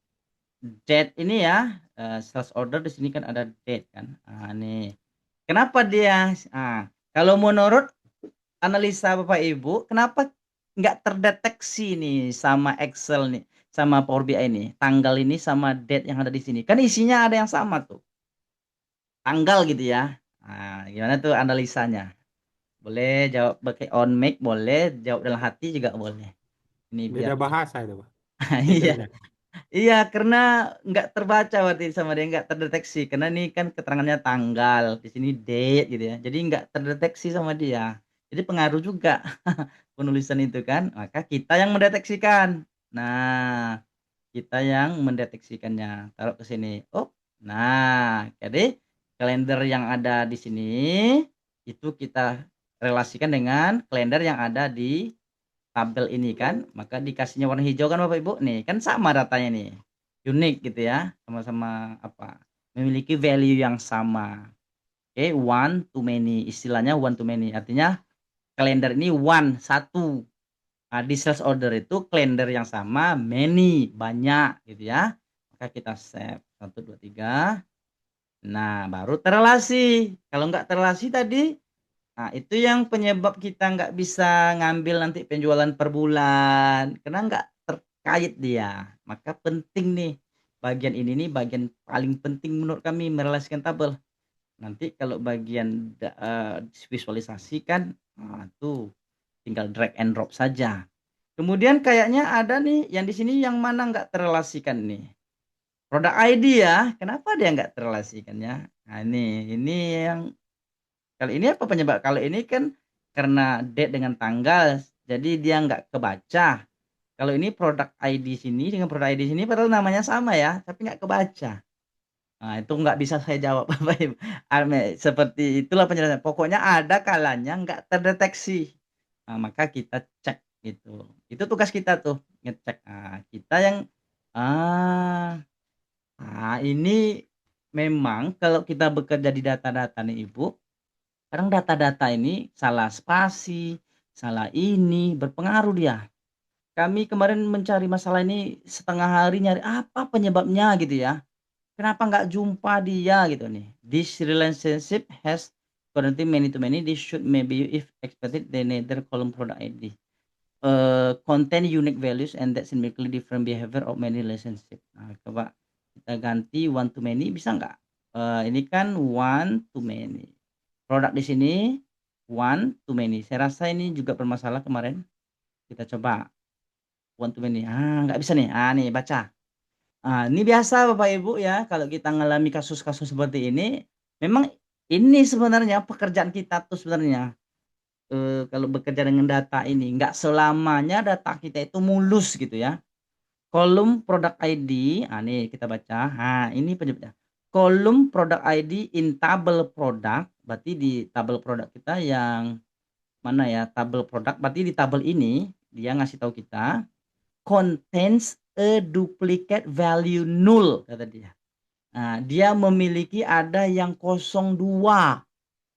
date ini ya. Sales order di sini kan ada date kan. Nih. Kenapa dia? Kalau menurut analisa Bapak Ibu, kenapa nggak terdeteksi nih sama Excel nih, sama Power BI ini, tanggal ini sama date yang ada di sini. Kan isinya ada yang sama tuh, tanggal gitu ya. Gimana tuh analisanya? Boleh jawab pakai on mic, boleh jawab dalam hati juga boleh. Ini biar Beda bahasa itu, Pak. iya. Filternya. Iya, karena nggak terbaca berarti sama dia, nggak terdeteksi. Karena ini kan keterangannya tanggal, di sini date gitu ya. Jadi nggak terdeteksi sama dia. Jadi pengaruh juga penulisan itu kan. Maka kita yang mendeteksikan. Nah, kita yang mendeteksikannya. Taruh ke sini. Oh, nah, jadi kalender yang ada di sini itu kita relasikan dengan kalender yang ada di tabel ini kan, maka dikasihnya warna hijau kan Bapak Ibu, nih kan sama datanya nih, unik gitu ya, sama-sama apa, memiliki value yang sama. Oke, one to many, istilahnya one to many, artinya kalender ini one, satu. Nah, di sales order itu kalender yang sama, many, banyak gitu ya. Maka kita save, 1, 2, 3. Nah, baru terrelasi. Kalau nggak terrelasi tadi, nah, itu yang penyebab kita nggak bisa ngambil nanti penjualan per bulan, karena nggak terkait dia. Maka penting nih, bagian ini nih bagian paling penting menurut kami merelasikan tabel. Nanti kalau bagian visualisasi kan, nah tuh tinggal drag and drop saja. Kemudian kayaknya ada nih yang di sini yang mana nggak terrelasikan nih. Produk ID ya, kenapa dia nggak terrelasikan ya? Nah ini yang kalau ini apa penyebab? Kalau ini kan karena date dengan tanggal, jadi dia nggak kebaca. Kalau ini produk ID sini dengan produk ID sini padahal namanya sama ya, tapi nggak kebaca. Nah, itu nggak bisa saya jawab Bapak Ibu. Seperti itulah penjelasan. Pokoknya ada kalanya nggak terdeteksi. Nah, maka kita cek gitu. Itu tugas kita tuh, ngecek. Kita yang ah, ini memang kalau kita bekerja di data-data nih Ibu, kadang data-data ini salah spasi, salah ini, berpengaruh dia. Kami kemarin mencari masalah ini setengah hari nyari apa penyebabnya gitu ya. Kenapa nggak jumpa dia gitu nih. This relationship has currently many to many. This should maybe if expected the neither column product ID. Contain unique values and that significantly different behavior of many relationship. Nah, coba kita ganti one to many bisa nggak? Ini kan one to many. Produk di sini one to many. Saya rasa ini juga bermasalah kemarin. Kita coba one to many. Nggak bisa nih. Nih baca. Ini biasa Bapak Ibu ya kalau kita ngalami kasus-kasus seperti ini, memang ini sebenarnya pekerjaan kita tuh sebenarnya. Kalau bekerja dengan data ini, nggak selamanya data kita itu mulus gitu ya. Kolom produk ID, nih kita baca. Ini penyebabnya. Kolom produk ID in tabel produk, berarti di tabel produk kita yang mana ya, tabel produk, berarti di tabel ini dia ngasih tahu kita contains a duplicate value null kata dia. Dia memiliki ada yang 02.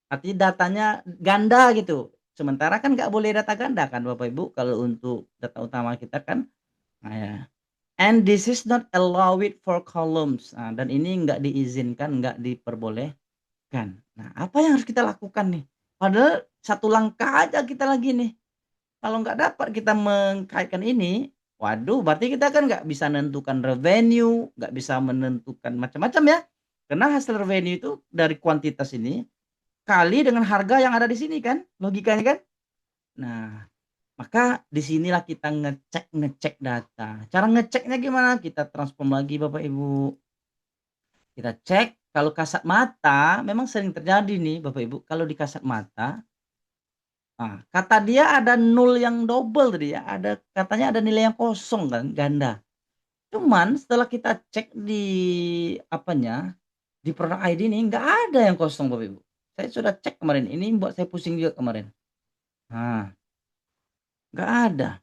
Artinya datanya ganda gitu. Sementara kan nggak boleh data ganda kan Bapak Ibu kalau untuk data utama kita kan. Ya. And this is not allowed for columns. Dan ini nggak diizinkan, nggak diperbolehkan. Nah, apa yang harus kita lakukan nih? Padahal satu langkah aja kita lagi nih. Kalau nggak dapat kita mengkaitkan ini, waduh berarti kita kan nggak bisa menentukan revenue, nggak bisa menentukan macam-macam ya. Karena hasil revenue itu dari kuantitas ini kali dengan harga yang ada di sini kan, logikanya kan. Nah, maka disinilah kita ngecek data. Cara ngeceknya gimana? Kita transform lagi Bapak Ibu. Kita cek kalau kasat mata, memang sering terjadi nih Bapak Ibu, kalau di kasat mata, kata dia ada nol yang double tadi ya, katanya ada nilai yang kosong kan, ganda. Cuman setelah kita cek di apanya, Di produk ID ini nggak ada yang kosong Bapak Ibu. Saya sudah cek kemarin, ini buat saya pusing juga kemarin. Nah, nggak ada.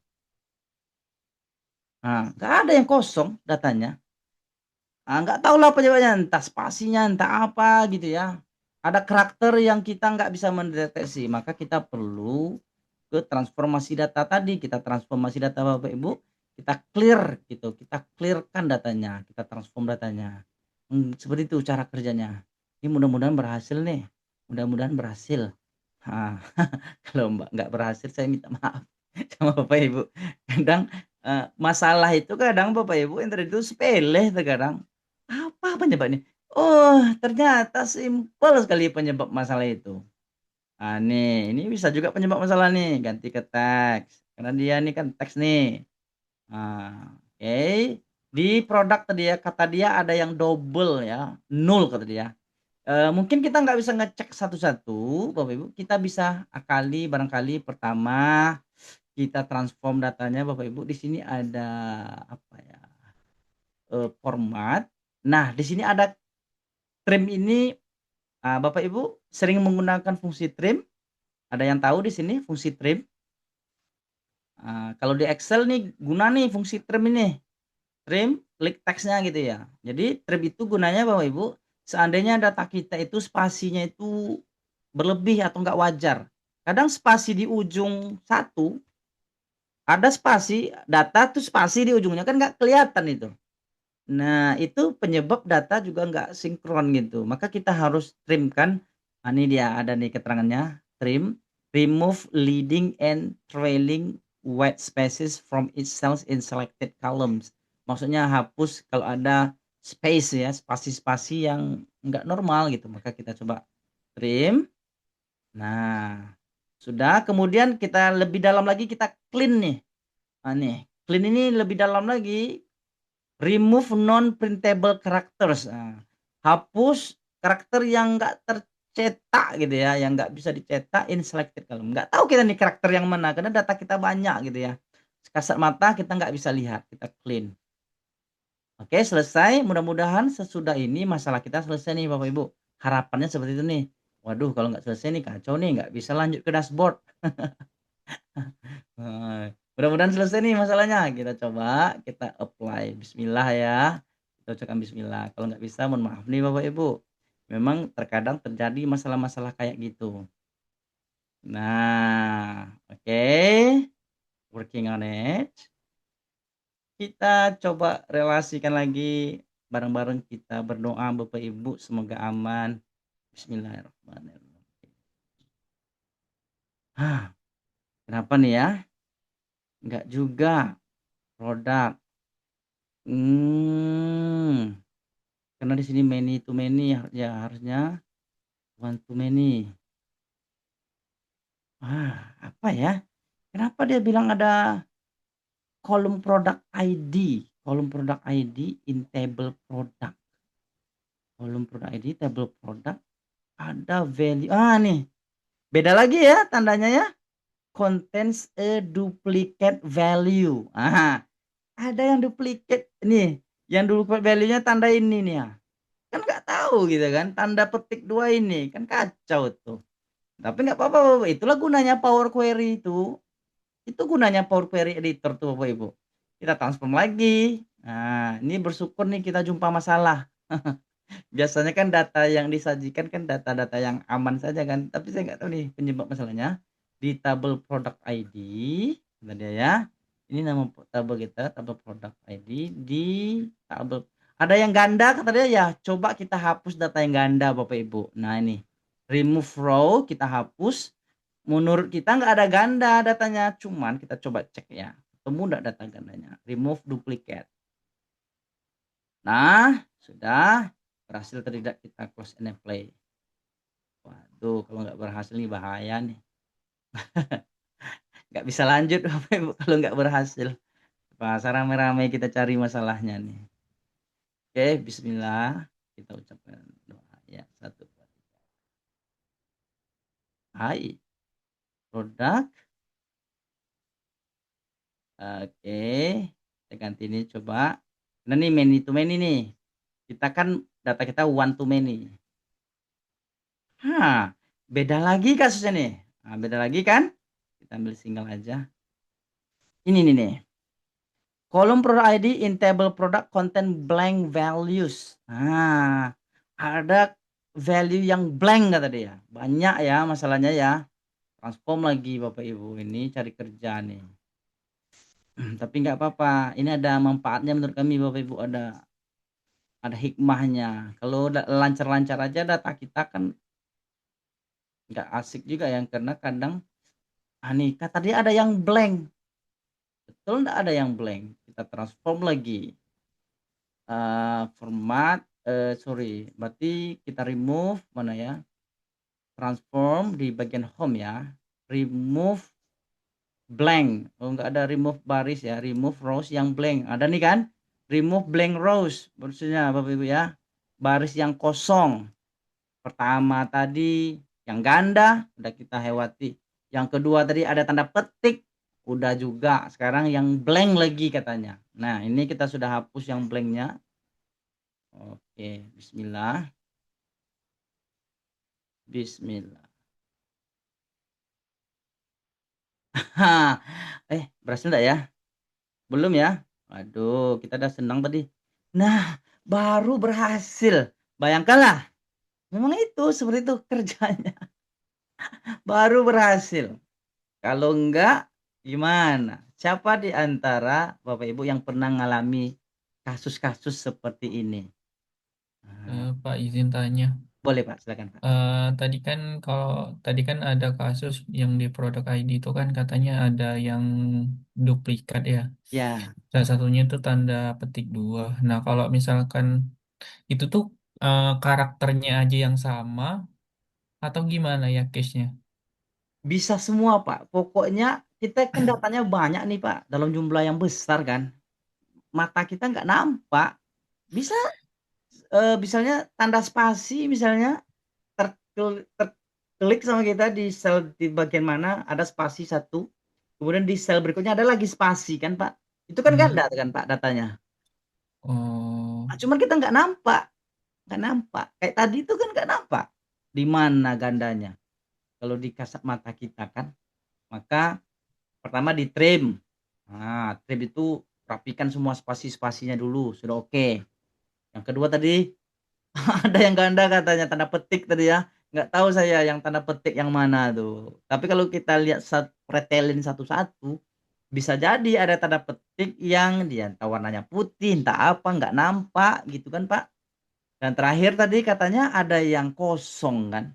Nah, nggak ada yang kosong datanya. Nggak tahu lah penyebabnya, entah spasinya, entah apa gitu ya. Ada karakter yang kita nggak bisa mendeteksi, maka kita perlu ke transformasi data tadi. Kita transformasi data Bapak Ibu, kita clear gitu, kita clearkan datanya, kita transform datanya. Seperti itu cara kerjanya. Ini mudah-mudahan berhasil nih, mudah-mudahan berhasil. Nah, kalau nggak berhasil saya minta maaf sama Bapak Ibu. Kadang, masalah itu kadang Bapak Ibu yang tadi itu sepele terkadang. Apa penyebabnya? Oh, ternyata simpel sekali penyebab masalah itu. Nih, ini bisa juga penyebab masalah nih, ganti ke teks. Karena dia nih kan teks nih. Oke. Di produk tadi ya, kata dia ada yang double ya, nol kata dia. Mungkin kita nggak bisa ngecek satu-satu, Bapak Ibu. Kita bisa akali barangkali pertama kita transform datanya Bapak Ibu. Di sini ada apa ya? Format. Nah, di sini ada trim ini, Bapak Ibu sering menggunakan fungsi trim? Ada yang tahu di sini fungsi trim? Kalau di Excel nih guna nih fungsi trim ini. Trim, klik teksnya gitu ya. Jadi trim itu gunanya Bapak Ibu, seandainya data kita itu spasinya itu berlebih atau enggak wajar. Kadang spasi di ujung satu, ada spasi, data tuh spasi di ujungnya kan nggak kelihatan itu. Nah, itu penyebab data juga nggak sinkron gitu. Maka kita harus trim kan. Ini dia ada nih keterangannya, trim, remove leading and trailing white spaces from each cells in selected columns. Maksudnya hapus kalau ada space ya, spasi-spasi yang nggak normal gitu. Maka kita coba trim. Nah, sudah kemudian kita lebih dalam lagi kita clean nih. Nih, clean ini lebih dalam lagi. Remove non printable characters. Hapus karakter yang nggak tercetak gitu ya, yang nggak bisa dicetak in selected column. Nggak tahu kita nih karakter yang mana karena data kita banyak gitu ya. Kasat mata kita nggak bisa lihat, kita clean. Oke, selesai. Mudah-mudahan sesudah ini masalah kita selesai nih Bapak Ibu. Harapannya seperti itu nih. Waduh, kalau nggak selesai nih kacau nih, nggak bisa lanjut ke dashboard. Mudah-mudahan selesai nih masalahnya. Kita coba, kita apply. Bismillah ya. Kita ucapkan bismillah. Kalau nggak bisa, mohon maaf nih Bapak Ibu. Memang terkadang terjadi masalah-masalah kayak gitu. Nah, oke. Working on it. Kita coba relasikan lagi bareng-bareng kita berdoa Bapak Ibu semoga aman. Bismillahirrahmanirrahim. Kenapa nih ya? Enggak juga. Produk. Karena di sini many to many ya harusnya one to many. Apa ya? Kenapa dia bilang ada kolom produk ID? Kolom produk ID in table product. Kolom produk ID table product ada value. Nih. Beda lagi ya tandanya ya. Contains a duplicate value. Ada yang duplicate nih. Yang duplicate value-nya tanda ini nih ya. Kan nggak tahu gitu kan. Tanda petik 2 ini. Kan kacau tuh. Tapi nggak apa-apa, itulah gunanya Power Query itu. Itu gunanya Power Query Editor tuh Bapak Ibu. Kita transform lagi. Nah, ini bersyukur nih kita jumpa masalah. Biasanya kan data yang disajikan kan data-data yang aman saja kan. Tapi saya nggak tahu nih penyebab masalahnya. Di tabel product ID, bentar dia ya. Ini nama tabel kita, tabel product ID di tabel. Ada yang ganda kata dia ya. Coba kita hapus data yang ganda Bapak Ibu. Nah ini remove row kita hapus. Menurut kita nggak ada ganda datanya, cuman kita coba cek ya, ketemu nggak data gandanya, remove duplicate. Nah, sudah berhasil tidak kita close and apply. Waduh, kalau nggak berhasil nih bahaya nih. Nggak bisa lanjut Bapak Ibu kalau nggak berhasil. Pas rame-rame kita cari masalahnya nih. Oke, bismillah. Kita ucapkan doa ya. 1, 2, 3. Hai, produk. Oke, kita ganti ini coba. Nah nih many to many nih. Kita kan data kita one to many. Beda lagi kasusnya nih. Nah, beda lagi kan? Kita ambil single aja. Ini nih. Kolom product ID in table product contain blank values. Nah, ada value yang blank kata dia. Banyak ya masalahnya ya. Transform lagi Bapak Ibu. Ini cari kerja nih. Tapi nggak apa-apa. Ini ada manfaatnya menurut kami Bapak Ibu. Ada hikmahnya. Kalau lancar-lancar aja data kita kan nggak asik juga ya. Karena kadang nih tadi ada yang blank. Betul nggak ada yang blank? Kita transform lagi. Format, sorry, berarti kita remove mana ya? Transform di bagian home ya. Remove blank. Oh nggak ada remove baris ya. Remove rows yang blank. Ada nih kan? Remove blank rows. Maksudnya Bapak Ibu ya. Baris yang kosong. Pertama tadi yang ganda udah kita lewati. Yang kedua tadi ada tanda petik udah juga. Sekarang yang blank lagi katanya. Nah, ini kita sudah hapus yang blanknya. Oke, bismillah. Bismillah. Berhasil enggak ya? Belum ya? Waduh, kita udah senang tadi. Nah, baru berhasil. Bayangkanlah. Memang itu seperti itu kerjanya. Baru berhasil. Kalau enggak, gimana? Siapa di antara Bapak Ibu yang pernah mengalami kasus-kasus seperti ini? Nah, Pak izin tanya. boleh Pak, silakan Pak. Tadi kan kalau tadi kan ada kasus yang di produk ID itu kan katanya ada yang duplikat ya. Ya, Salah satunya itu tanda petik dua. Nah, kalau misalkan itu tuh karakternya aja yang sama atau gimana ya case-nya? bisa semua Pak. Pokoknya kita kan datanya banyak nih Pak, dalam jumlah yang besar kan. Mata kita nggak nampak. Bisa, misalnya tanda spasi misalnya terklik sama kita di sel di bagian mana ada spasi satu, kemudian di sel berikutnya ada lagi spasi kan Pak. Itu kan Hmm. ganda kan Pak datanya. Oh, Nah, cuman kita nggak nampak. Kayak tadi itu kan nggak nampak. Di mana gandanya? Kalau di kasat mata kita kan, maka pertama di trim. Nah, trim itu rapikan semua spasi-spasinya dulu, sudah oke. Yang kedua tadi ada yang ganda katanya tanda petik tadi ya. Nggak tahu saya yang tanda petik yang mana tuh. Tapi kalau kita lihat pretelin satu-satu, bisa jadi ada tanda petik yang dia entah warnanya putih, entah apa, nggak nampak gitu kan Pak. Dan terakhir tadi katanya ada yang kosong kan,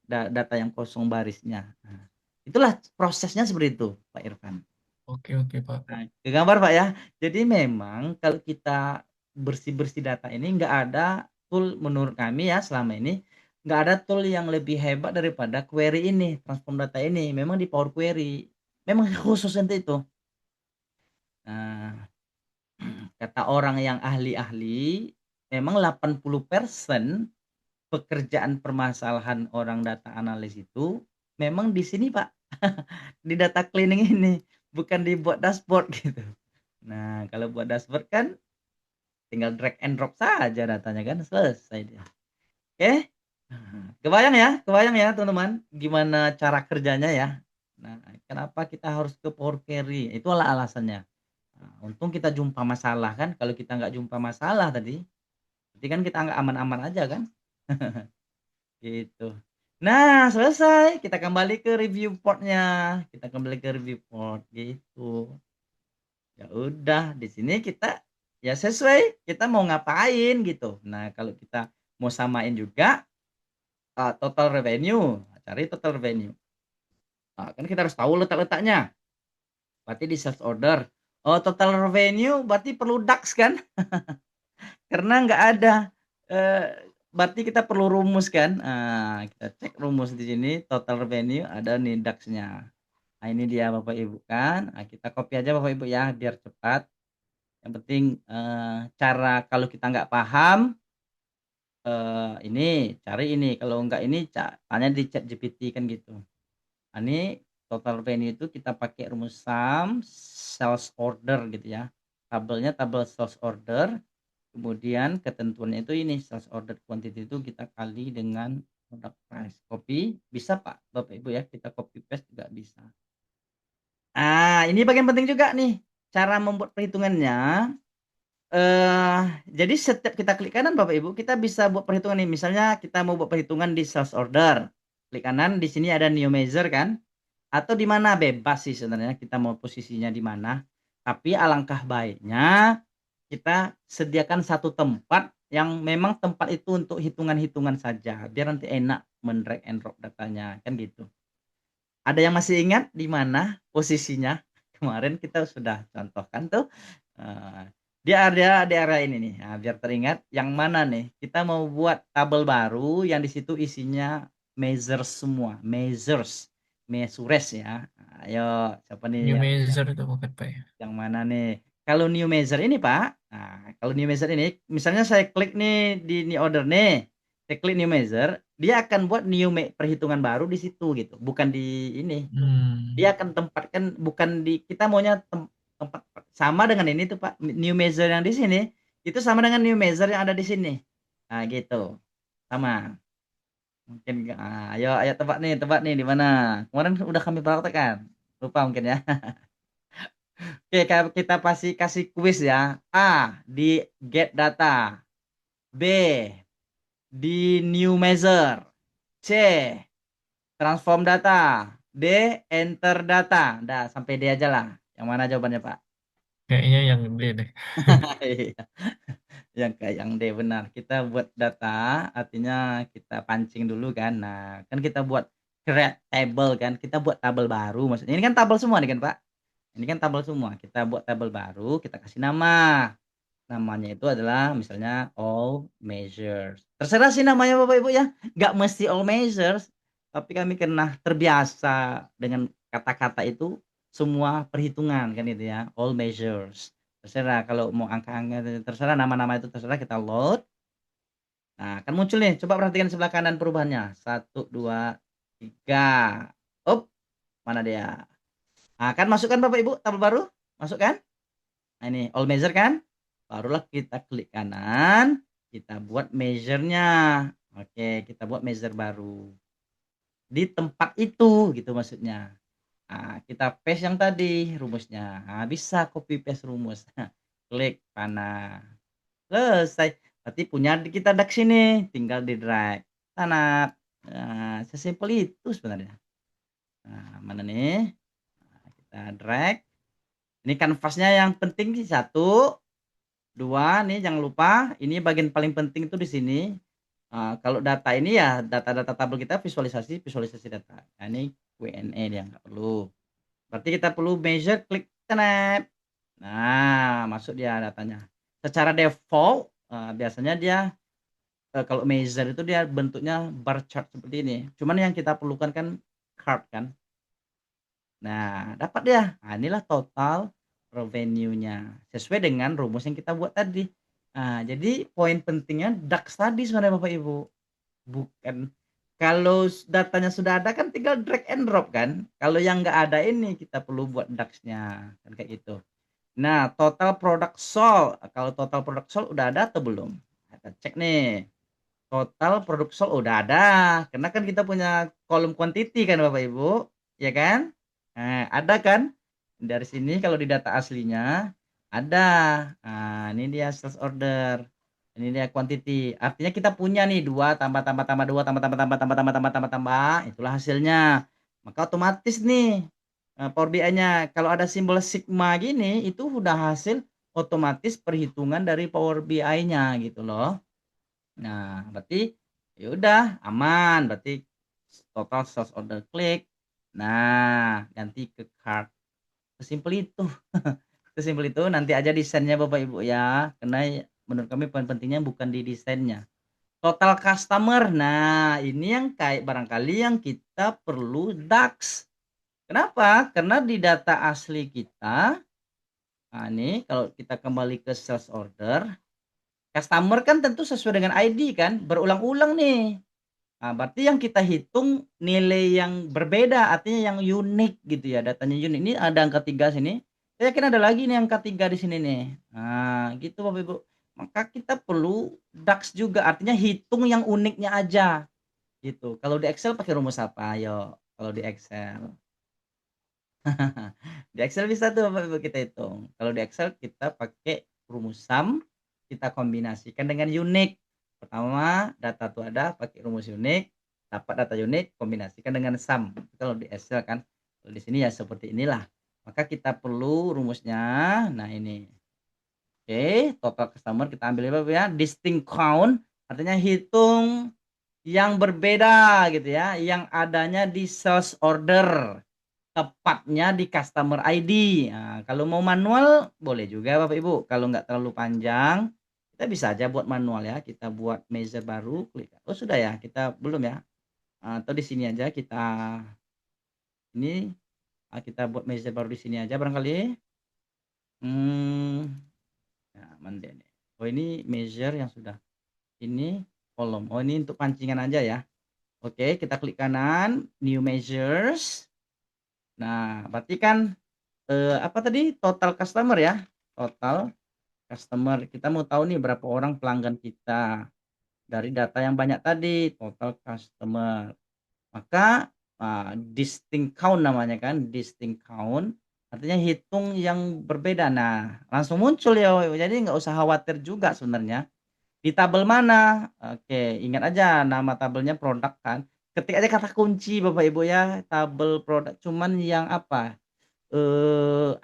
data yang kosong barisnya. Nah, itulah prosesnya seperti itu Pak Irfan. oke oke Pak. Nah, kegambar Pak ya. Jadi memang kalau kita bersih-bersih data ini nggak ada tool menurut kami ya selama ini, nggak ada tool yang lebih hebat daripada query ini, transform data ini. Memang di Power Query. Memang khusus untuk itu. Nah, kata orang yang ahli-ahli, memang 80% pekerjaan permasalahan orang data analis itu memang di sini Pak, di data cleaning ini, bukan dibuat dashboard gitu. Nah, kalau buat dashboard kan tinggal drag and drop saja datanya kan selesai dia. Oke? Kebayang ya teman-teman gimana cara kerjanya ya. Nah, kenapa kita harus ke Power Query? Itulah alasannya. Nah, untung kita jumpa masalah kan, kalau kita nggak jumpa masalah tadi, berarti kan kita nggak aman-aman aja kan? Gitu. Nah, selesai. Kita kembali ke review portnya. Kita kembali ke review port gitu. Ya udah, di sini kita ya sesuai kita mau ngapain gitu. Nah, kalau kita mau samain juga total revenue, cari total revenue. Nah, kan kita harus tahu letak-letaknya. Berarti di sales order. Oh, total revenue berarti perlu DAX kan? Karena nggak ada. Eh, berarti kita perlu rumus kan? Nah, kita cek rumus di sini total revenue ada nih DAX-nya. Nah, ini dia Bapak Ibu kan. Nah, kita copy aja Bapak Ibu ya biar cepat. Yang penting cara kalau kita nggak paham ini cari ini, kalau nggak ini tanya di chat GPT kan gitu. Nah, ini total revenue itu kita pakai rumus sum sales order gitu ya. Tabelnya tabel sales order. Kemudian ketentuannya itu ini, sales order quantity itu kita kali dengan product price. Copy, bisa Pak, Bapak Ibu ya, kita copy paste juga bisa. Ini bagian penting juga nih, cara membuat perhitungannya. Jadi setiap kita klik kanan Bapak Ibu, kita bisa buat perhitungan nih. Misalnya kita mau buat perhitungan di sales order. Klik kanan, di sini ada new measure kan? Atau di mana bebas sih sebenarnya kita mau posisinya di mana. Tapi alangkah baiknya kita sediakan satu tempat yang memang tempat itu untuk hitungan-hitungan saja, biar nanti enak men-drag and drop datanya, kan gitu. Ada yang masih ingat di mana posisinya? Kemarin kita sudah contohkan tuh, dia ada di area ini nih. Nah, biar teringat yang mana nih, kita mau buat tabel baru yang di situ isinya measures semua, measures ya. Ayo siapa New nih measure itu bukan Pak ya? yang mana nih? Kalau new measure ini Pak, kalau new measure ini misalnya saya klik nih di new order nih, saya klik new measure, dia akan buat new perhitungan baru di situ gitu, bukan di ini. Dia akan tempatkan bukan di kita maunya tempat sama dengan ini tuh Pak, new measure yang di sini, itu sama dengan new measure yang ada di sini. Nah gitu, sama. Mungkin ayo tebak nih di mana. Kemarin udah kami praktekkan, lupa mungkin ya. Oke, kita pasti kasih kuis ya. A, di get data. B, di new measure. C, transform data. D, enter data. Dah, sampai D aja lah. Yang mana jawabannya, Pak? Kayaknya yang D deh. Iya, yang kayak yang D benar. Kita buat data, artinya kita pancing dulu kan. Nah, kan kita buat create table kan. Kita buat tabel baru maksudnya. Ini kan tabel semua nih kan, Pak? Ini kan tabel semua. Kita buat tabel baru, kita kasih nama. Namanya itu adalah misalnya all measures. Terserah sih namanya Bapak Ibu ya. Nggak mesti all measures. Tapi kami karena terbiasa dengan kata-kata itu semua perhitungan kan itu ya. All measures. Terserah kalau mau angka-angka terserah nama-nama itu terserah kita load. Nah, kan muncul nih. Coba perhatikan sebelah kanan perubahannya. 1, 2, 3. Up, mana dia? Nah, kan masukkan Bapak Ibu tabel baru? Masukkan? Nah, ini all measure kan? Barulah kita klik kanan, kita buat measure-nya. Oke, kita buat measure baru. Di tempat itu gitu maksudnya. Nah, kita paste yang tadi rumusnya. Nah, bisa copy paste rumus. Klik panah. Selesai. Berarti punya kita DAX ini, tinggal di drag. Tanak. Nah, sesimpel itu sebenarnya. Nah, mana nih? Nah, kita drag. Ini kanvasnya yang penting sih 1, 2 nih jangan lupa, ini bagian paling penting itu di sini. Kalau data ini ya data-data tabel kita visualisasi data. Nah, ini Q&A dia nggak perlu. Berarti kita perlu measure, klik snap. Nah, masuk dia datanya. Secara default biasanya dia kalau measure itu dia bentuknya bar chart seperti ini. Cuman yang kita perlukan kan chart kan. Nah, dapat dia. Nah, inilah total revenue-nya sesuai dengan rumus yang kita buat tadi. Nah, jadi poin pentingnya DAX tadi sebenarnya Bapak Ibu. Bukan kalau datanya sudah ada kan tinggal drag and drop kan. Kalau yang nggak ada ini kita perlu buat DAX-nya kan kayak gitu. Nah, total product sold. Kalau total product sold udah ada atau belum? Kita cek nih. Total produk sold udah ada. Karena kan kita punya kolom quantity kan Bapak Ibu, ya kan? Nah, ada kan? Dari sini kalau di data aslinya ada. Nah, ini dia sales order. Ini dia quantity. Artinya kita punya nih 2 tambah tambah tambah 2 tambah tambah tambah tambah tambah tambah tambah tambah. Itulah hasilnya. Maka otomatis nih Power BI-nya kalau ada simbol sigma gini itu udah hasil otomatis perhitungan dari Power BI-nya gitu loh. Nah, berarti ya udah aman, berarti total sales order klik. Nah, ganti ke cart. Sesimpel itu. Sesimpel itu nanti aja desainnya Bapak Ibu ya. Karena menurut kami poin pentingnya bukan di desainnya. Total customer. Nah, ini yang kayak barangkali yang kita perlu DAX. Kenapa? Karena di data asli kita, nah ini kalau kita kembali ke sales order, customer kan tentu sesuai dengan ID kan, berulang-ulang nih. Nah, berarti yang kita hitung nilai yang berbeda, artinya yang unik gitu ya, datanya unik. Ini ada angka 3 sini. Saya yakin ada lagi nih angka 3 di sini nih. Nah, gitu Bapak Ibu. maka kita perlu DAX juga, artinya hitung yang uniknya aja, gitu. Kalau di Excel pakai rumus apa? Ayo, kalau di Excel. Di Excel bisa tuh Bapak Ibu kita hitung. Kalau di Excel kita pakai rumus sum, kita kombinasikan dengan unique. Pertama, data tuh ada pakai rumus unique, dapat data unique, kombinasikan dengan sum. Kalau di Excel kan, kalau di sini ya seperti inilah. Maka kita perlu rumusnya. Nah ini. Oke, total customer kita ambil ya Bapak ya. Distinct count artinya hitung yang berbeda gitu ya, yang adanya di sales order, tepatnya di customer ID. Nah, kalau mau manual boleh juga Bapak Ibu. Kalau nggak terlalu panjang, kita bisa aja buat manual ya. Kita buat measure baru, klik. Oh sudah ya, kita belum ya. Atau di sini aja kita ini kita buat measure baru di sini aja barangkali. Hmm, nah, mana nih? Oh ini measure yang sudah. Ini kolom. Oh ini untuk pancingan aja ya. Oke, kita klik kanan, new measures. Nah, berarti kan apa tadi total customer ya, total customer. Kita mau tahu nih berapa orang pelanggan kita dari data yang banyak tadi, total customer. Maka distinct count namanya kan, distinct count artinya hitung yang berbeda. Nah, langsung muncul ya, jadi nggak usah khawatir juga sebenarnya. Di tabel mana? Oke, ingat aja nama tabelnya produk kan. Ketik aja kata kunci Bapak Ibu ya, tabel produk cuman yang apa?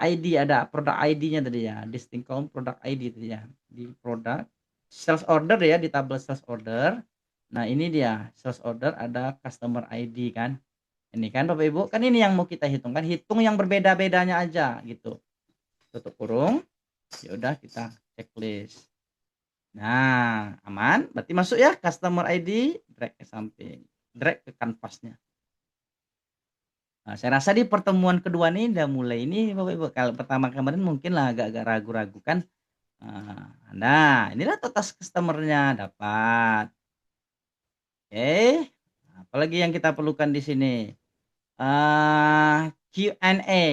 ID ada produk ID-nya tadi ya, distinct count product ID tadi ya. Di produk sales order ya, di tabel sales order. Nah, ini dia sales order ada customer ID kan. Ini kan Bapak Ibu, kan ini yang mau kita hitung kan, hitung yang berbeda-bedanya aja gitu. Tutup kurung. Ya udah kita checklist. Nah, aman. Berarti masuk ya customer ID, drag ke samping, drag ke kanvasnya. Nah, saya rasa di pertemuan kedua nih udah mulai ini Bapak Ibu. Kalau pertama kemarin mungkin lah agak-agak ragu-ragu kan. Nah, inilah total customer-nya dapat. Oke. Apalagi yang kita perlukan di sini? Q&A.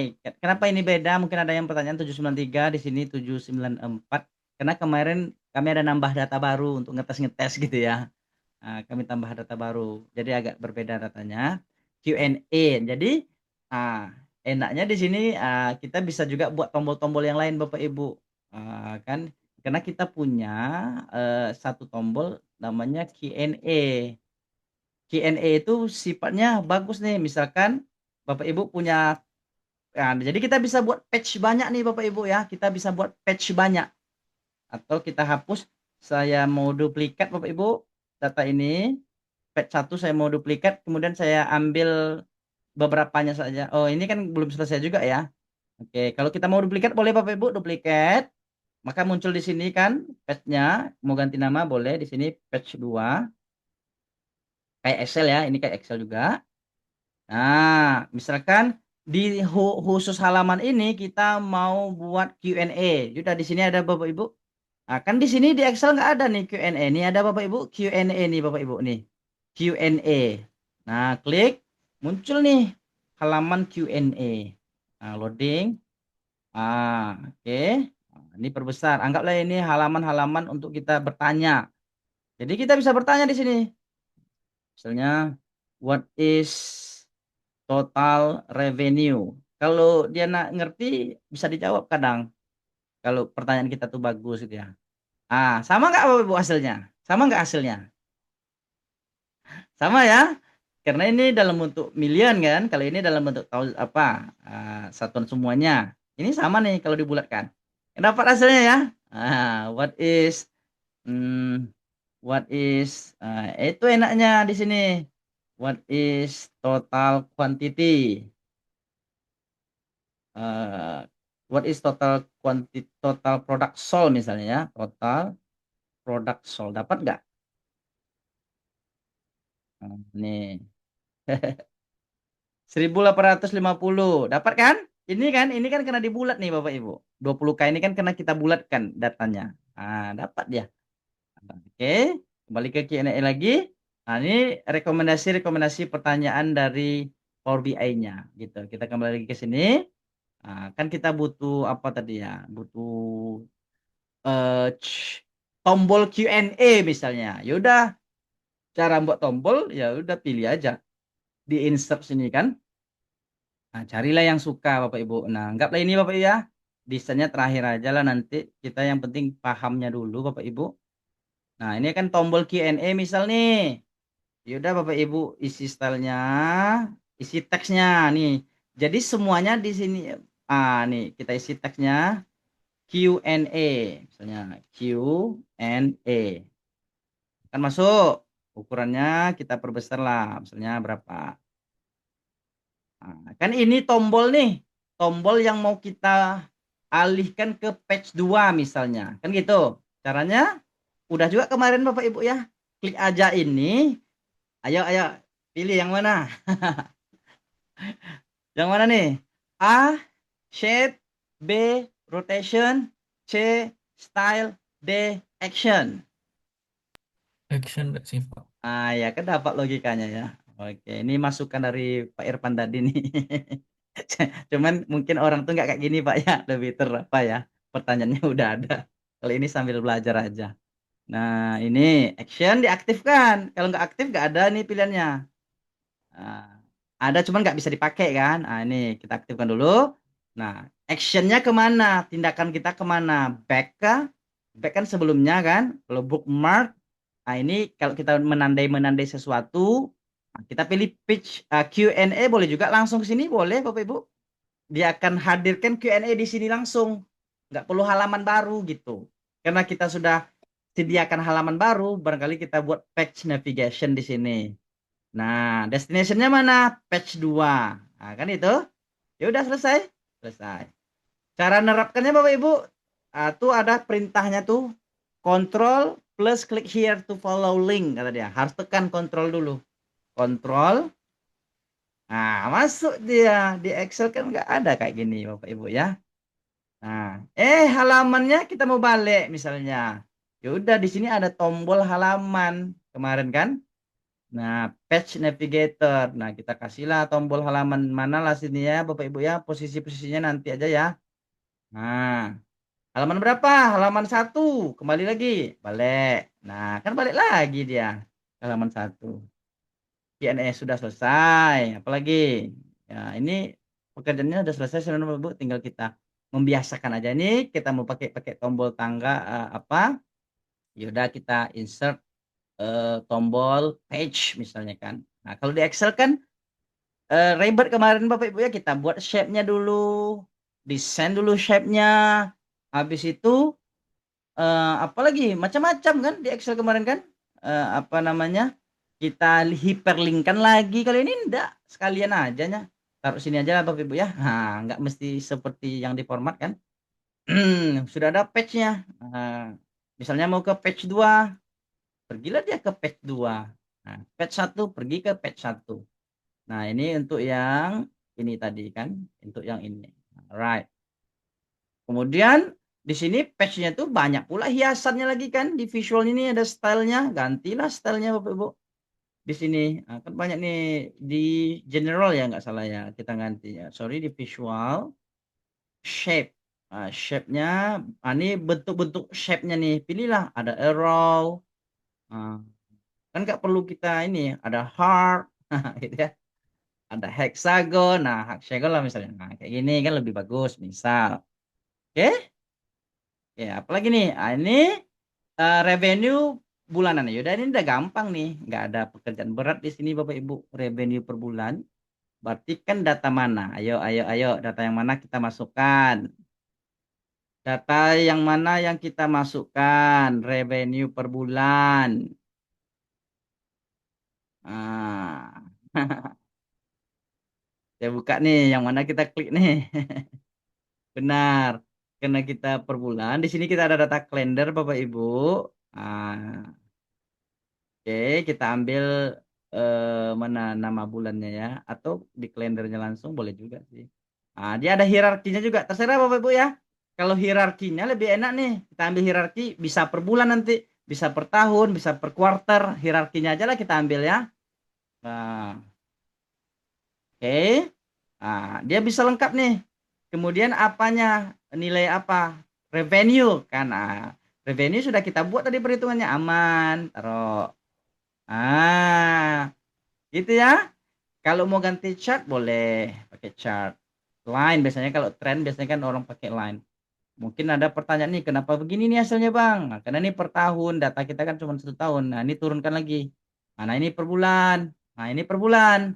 Kenapa ini beda? Mungkin ada yang pertanyaan 793 di sini 794. Karena kemarin kami ada nambah data baru untuk ngetes-ngetes gitu ya. Kami tambah data baru. Jadi agak berbeda datanya. Q&A. Jadi enaknya di sini kita bisa juga buat tombol-tombol yang lain Bapak Ibu. Kan karena kita punya satu tombol namanya Q&A. Q&A itu sifatnya bagus nih. Misalkan Bapak Ibu punya jadi kita bisa buat patch banyak nih Bapak Ibu ya. Kita bisa buat patch banyak. Atau kita hapus. Saya mau duplikat Bapak Ibu data ini. Patch 1 saya mau duplikat, kemudian saya ambil beberapanya saja. Oh, ini kan belum selesai juga ya. Oke, kalau kita mau duplikat boleh Bapak Ibu duplikat. Maka muncul di sini kan patch-nya, mau ganti nama boleh di sini patch 2. Kayak Excel ya, ini kayak Excel juga. Nah, misalkan di khusus halaman ini kita mau buat Q&A. Sudah di sini ada Bapak Ibu. Nah, kan di sini di Excel nggak ada nih Q&A. Ini ada Bapak Ibu Q&A nih Bapak Ibu nih. Q&A. Nah, klik muncul nih halaman Q&A. Nah, loading. Oke. Nah, ini perbesar. Anggaplah ini halaman-halaman untuk kita bertanya. Jadi kita bisa bertanya di sini. Misalnya, what is total revenue? Kalau dia ngerti bisa dijawab kadang. Kalau pertanyaan kita tuh bagus gitu ya. Sama nggak Bapak Ibu hasilnya? Sama nggak hasilnya? Sama ya? Karena ini dalam bentuk million kan, kalau ini dalam bentuk satuan semuanya. Ini sama nih kalau dibulatkan. Dapat hasilnya ya? What is hmm, itu enaknya di sini. What is total quantity? What is total quantity, total product sold misalnya ya, total product sold. Dapat nggak? Nih. 1850 dapat kan? Ini kan kena dibulat nih Bapak Ibu. 20K ini kan kena kita bulatkan datanya. Dapat dia. Oke, kembali ke Q&A lagi. Nah, ini rekomendasi pertanyaan dari Power BI-nya gitu. Kita kembali lagi ke sini. Kan kita butuh apa tadi ya? Butuh tombol Q&A misalnya. Ya udah, cara buat tombol ya udah pilih aja di insert sini kan. Nah, carilah yang suka Bapak Ibu. Nah, anggaplah ini Bapak Ibu ya. Desainnya terakhir aja lah nanti. Kita yang penting pahamnya dulu Bapak Ibu. Nah, ini kan tombol Q&A misal nih. Yaudah Bapak Ibu isi stylenya, isi teksnya nih. Jadi semuanya di sini. Nih kita isi teksnya Q&A. Misalnya Q&A. Kan masuk. Ukurannya kita perbesar lah. Misalnya berapa. Nah, kan ini tombol nih. Tombol yang mau kita alihkan ke page 2 misalnya. Kan gitu. Caranya udah juga kemarin Bapak Ibu ya. Klik aja ini. Ayo, ayo. Pilih yang mana? Yang mana nih? A. Shape. B. Rotation. C. Style. D. Action. Action nggak sih, Pak? Ya kan dapat logikanya ya. Oke, ini masukan dari Pak Irfan tadi nih. Cuman mungkin orang tuh nggak kayak gini Pak ya, lebih apa ya. Pertanyaannya udah ada. Kalau ini sambil belajar aja. Nah, ini action diaktifkan. Kalau nggak aktif nggak ada nih pilihannya. Nah, ada cuman nggak bisa dipakai kan. Nah, ini kita aktifkan dulu. Nah, actionnya kemana? Tindakan kita kemana? Back kah? Back kan sebelumnya kan. Kalau bookmark, nah ini kalau kita menandai sesuatu, nah, kita pilih page Q&A boleh juga langsung ke sini boleh Bapak Ibu. Dia akan hadirkan Q&A di sini langsung. Nggak perlu halaman baru gitu. Karena kita sudah sediakan halaman baru, barangkali kita buat page navigation di sini. Nah, destination-nya mana? Page 2. Nah, kan itu. Ya udah selesai. Selesai. Cara nerapkannya Bapak Ibu, tuh ada perintahnya tuh. Control plus click here to follow link kata dia. Harus tekan control dulu. Control. Nah, masuk dia. Di Excel kan nggak ada kayak gini Bapak Ibu ya. Nah, halamannya kita mau balik misalnya. Ya udah di sini ada tombol halaman kemarin kan. Nah, page navigator. Nah, kita kasihlah tombol halaman mana lah sini ya, Bapak Ibu ya. Posisi-posisinya nanti aja ya. Nah, halaman berapa? Halaman 1. Kembali lagi. Balik. Nah, kan balik lagi dia. Halaman 1. Q&A sudah selesai. Apalagi? Ya, ini pekerjaannya sudah selesai. Sebenarnya Bapak Ibu tinggal kita membiasakan aja nih. Kita mau pakai tombol tangga apa? Yaudah kita insert tombol page misalnya kan. Nah, kalau di Excel kan ribet kemarin Bapak Ibu ya, kita buat shape-nya dulu, desain dulu shape-nya. Habis itu apalagi macam-macam kan di Excel kemarin kan. Apa namanya? Kita hyperlink-kan lagi. Kali ini enggak, sekalian aja nya. Taruh sini aja lah Bapak Ibu ya. Nah, enggak mesti seperti yang di format kan. Sudah ada page-nya. Misalnya mau ke page 2, pergilah dia ke page 2. Nah, page 1 pergi ke page 1. Nah, ini untuk yang ini tadi kan, untuk yang ini. Right. Kemudian di sini page-nya tuh banyak pula hiasannya lagi kan. Di visual ini ada stylenya, gantilah stylenya Bapak Ibu. Di sini kan banyak nih di general ya nggak salah ya kita ganti ya. Sorry di visual shape. Shape-nya ini bentuk-bentuk shape-nya nih. Pilihlah ada arrow. Kan nggak perlu kita ini ada heart gitu ya. Ada hexagon. Nah, hexagon lah misalnya. Nah, kayak gini kan lebih bagus misal. Oke? Ya, apalagi nih? Ini revenue bulanan. Yaudah ini udah gampang nih. Nggak ada pekerjaan berat di sini Bapak Ibu. Revenue per bulan. Berarti kan data mana? Ayo, ayo, ayo. Data yang mana kita masukkan? Data yang mana yang kita masukkan? Revenue per bulan. Nah, saya buka nih. Yang mana kita klik nih? Benar. Karena kita per bulan. Di sini kita ada data kalender Bapak Ibu. Nah, oke, kita ambil mana nama bulannya ya. Atau di kalendernya langsung boleh juga sih. Nah, dia ada hierarkinya juga. Terserah Bapak Ibu ya. Kalau hierarkinya lebih enak nih. Kita ambil hierarki bisa per bulan nanti. Bisa per tahun, bisa per quarter. Hierarkinya aja lah kita ambil ya. Nah, oke. Nah, dia bisa lengkap nih. Kemudian apanya? Nilai apa? Revenue kan. Nah, Revenue sudah kita buat tadi perhitungannya, aman. Taruh. Ah, gitu ya. Kalau mau ganti chart boleh pakai chart. Line biasanya kalau tren biasanya kan orang pakai line. Mungkin ada pertanyaan nih, kenapa begini nih hasilnya Bang? Nah, karena ini per tahun, data kita kan cuma 1 tahun. Nah, ini turunkan lagi. Nah, ini per bulan. Nah, ini per bulan.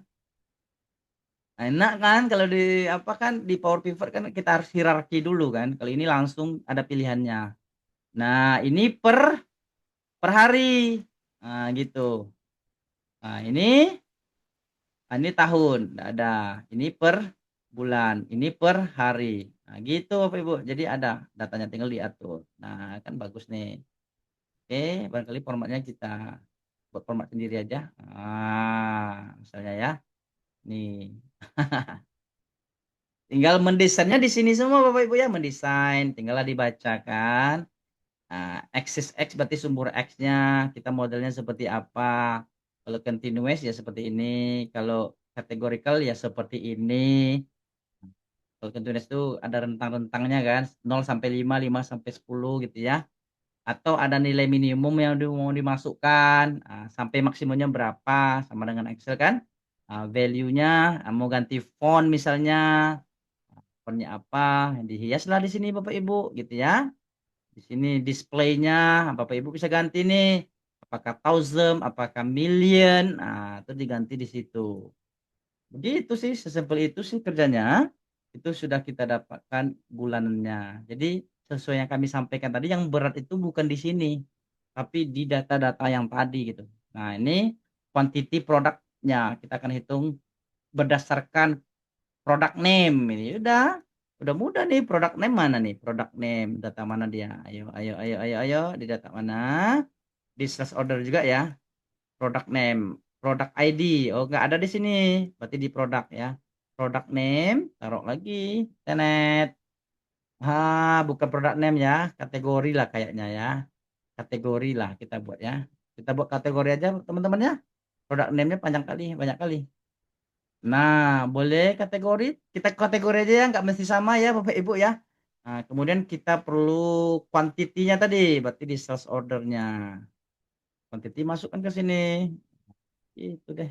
Nah, enak kan kalau di apa kan di Power Pivot kan kita harus hierarki dulu kan. Kalau ini langsung ada pilihannya. Nah, ini per hari. Nah, gitu. Nah, ini tahun. Nggak ada. Ini per bulan. Ini per hari. Nah, gitu Bapak Ibu. Jadi ada datanya tinggal diatur. Nah, kan bagus nih. Oke, barangkali formatnya kita buat format sendiri aja. Misalnya ya. Nih. Tinggal mendesainnya di sini semua Bapak Ibu ya, mendesain, tinggallah dibacakan. Nah, axis X berarti sumber X-nya, kita modelnya seperti apa. Kalau continuous ya seperti ini, kalau categorical ya seperti ini. Kalau continuous itu ada rentang-rentangnya kan, 0 sampai 5, 5 sampai 10 gitu ya. Atau ada nilai minimum yang mau dimasukkan, sampai maksimumnya berapa, sama dengan Excel kan. Value-nya, mau ganti font misalnya, fontnya apa, dihiaslah di sini Bapak Ibu gitu ya. Di sini displaynya Bapak Ibu bisa ganti nih, apakah thousand, apakah million, itu diganti di situ. Begitu sih, sesimpel itu sih kerjanya. Itu sudah kita dapatkan bulanannya. Jadi sesuai yang kami sampaikan tadi, yang berat itu bukan di sini, tapi di data-data yang tadi gitu. Nah, ini quantity produknya kita akan hitung berdasarkan product name. Ini udah mudah nih. Product name mana nih? Product name data mana dia? Ayo, ayo, ayo, ayo, ayo, di data mana? Di slash order juga ya. Product name, product ID. Oh, nggak ada di sini. Berarti di product ya. Product name, taruh lagi. Tenet. Bukan product name ya. Kategori lah kayaknya ya. Kategori lah kita buat ya. Kita buat kategori aja teman-teman ya. Product name-nya panjang kali, banyak kali. Nah, boleh kategori. Kita kategori aja ya, nggak mesti sama ya Bapak Ibu ya. Nah, kemudian kita perlu kuantitinya tadi, berarti di sales ordernya. Quantity masukkan ke sini. Itu deh.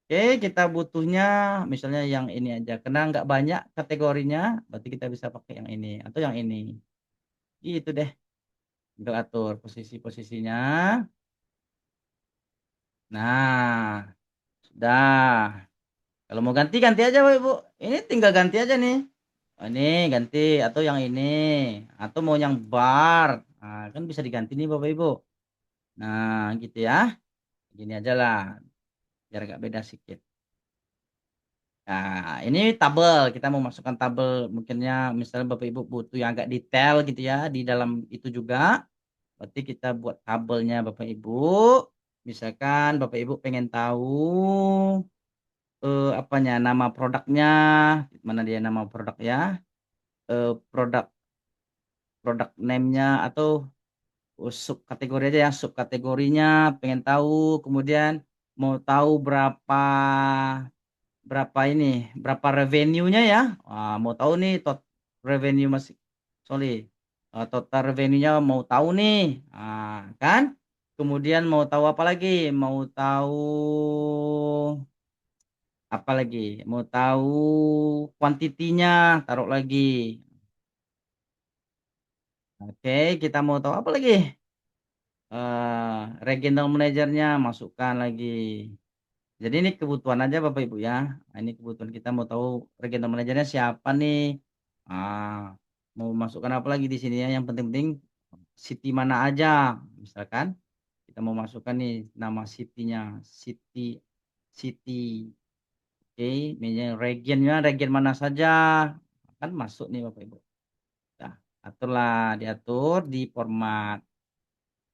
Oke, kita butuhnya misalnya yang ini aja. Karena nggak banyak kategorinya, berarti kita bisa pakai yang ini atau yang ini. Itu deh. Tinggal atur posisi-posisinya. Nah, sudah. Kalau mau ganti, ganti aja Bapak Ibu. Ini tinggal ganti aja nih. Oh, ini ganti atau yang ini. Atau mau yang bar. Nah, kan bisa diganti nih Bapak Ibu. Nah, gitu ya. Gini aja lah. Biar agak beda sedikit. Nah, ini tabel. Kita mau masukkan tabel. Mungkinnya misalnya Bapak Ibu butuh yang agak detail gitu ya. Di dalam itu juga. Berarti kita buat tabelnya Bapak Ibu. Misalkan Bapak Ibu pengen tahu apanya nama produknya. Mana dia nama produk ya. Produk produk name-nya atau subkategori aja ya, subkategorinya pengen tahu, kemudian mau tahu berapa berapa ini berapa revenue-nya ya. Mau tahu nih revenue masih sorry, total revenue-nya mau tahu nih. Kan, kemudian mau tahu apa lagi, mau tahu apa lagi, mau tahu kuantitinya, taruh lagi. Oke, kita mau tahu apa lagi, regional manajernya masukkan lagi. Jadi ini kebutuhan aja Bapak Ibu ya. Nah, ini kebutuhan kita mau tahu regional manajernya siapa nih. Ah, mau masukkan apa lagi di sini ya. Yang penting-penting city mana aja. Misalkan kita mau masukkan nih nama city-nya, city city. Oke, regionnya region mana saja. Kan masuk nih Bapak Ibu. Nah, aturlah, diatur di format.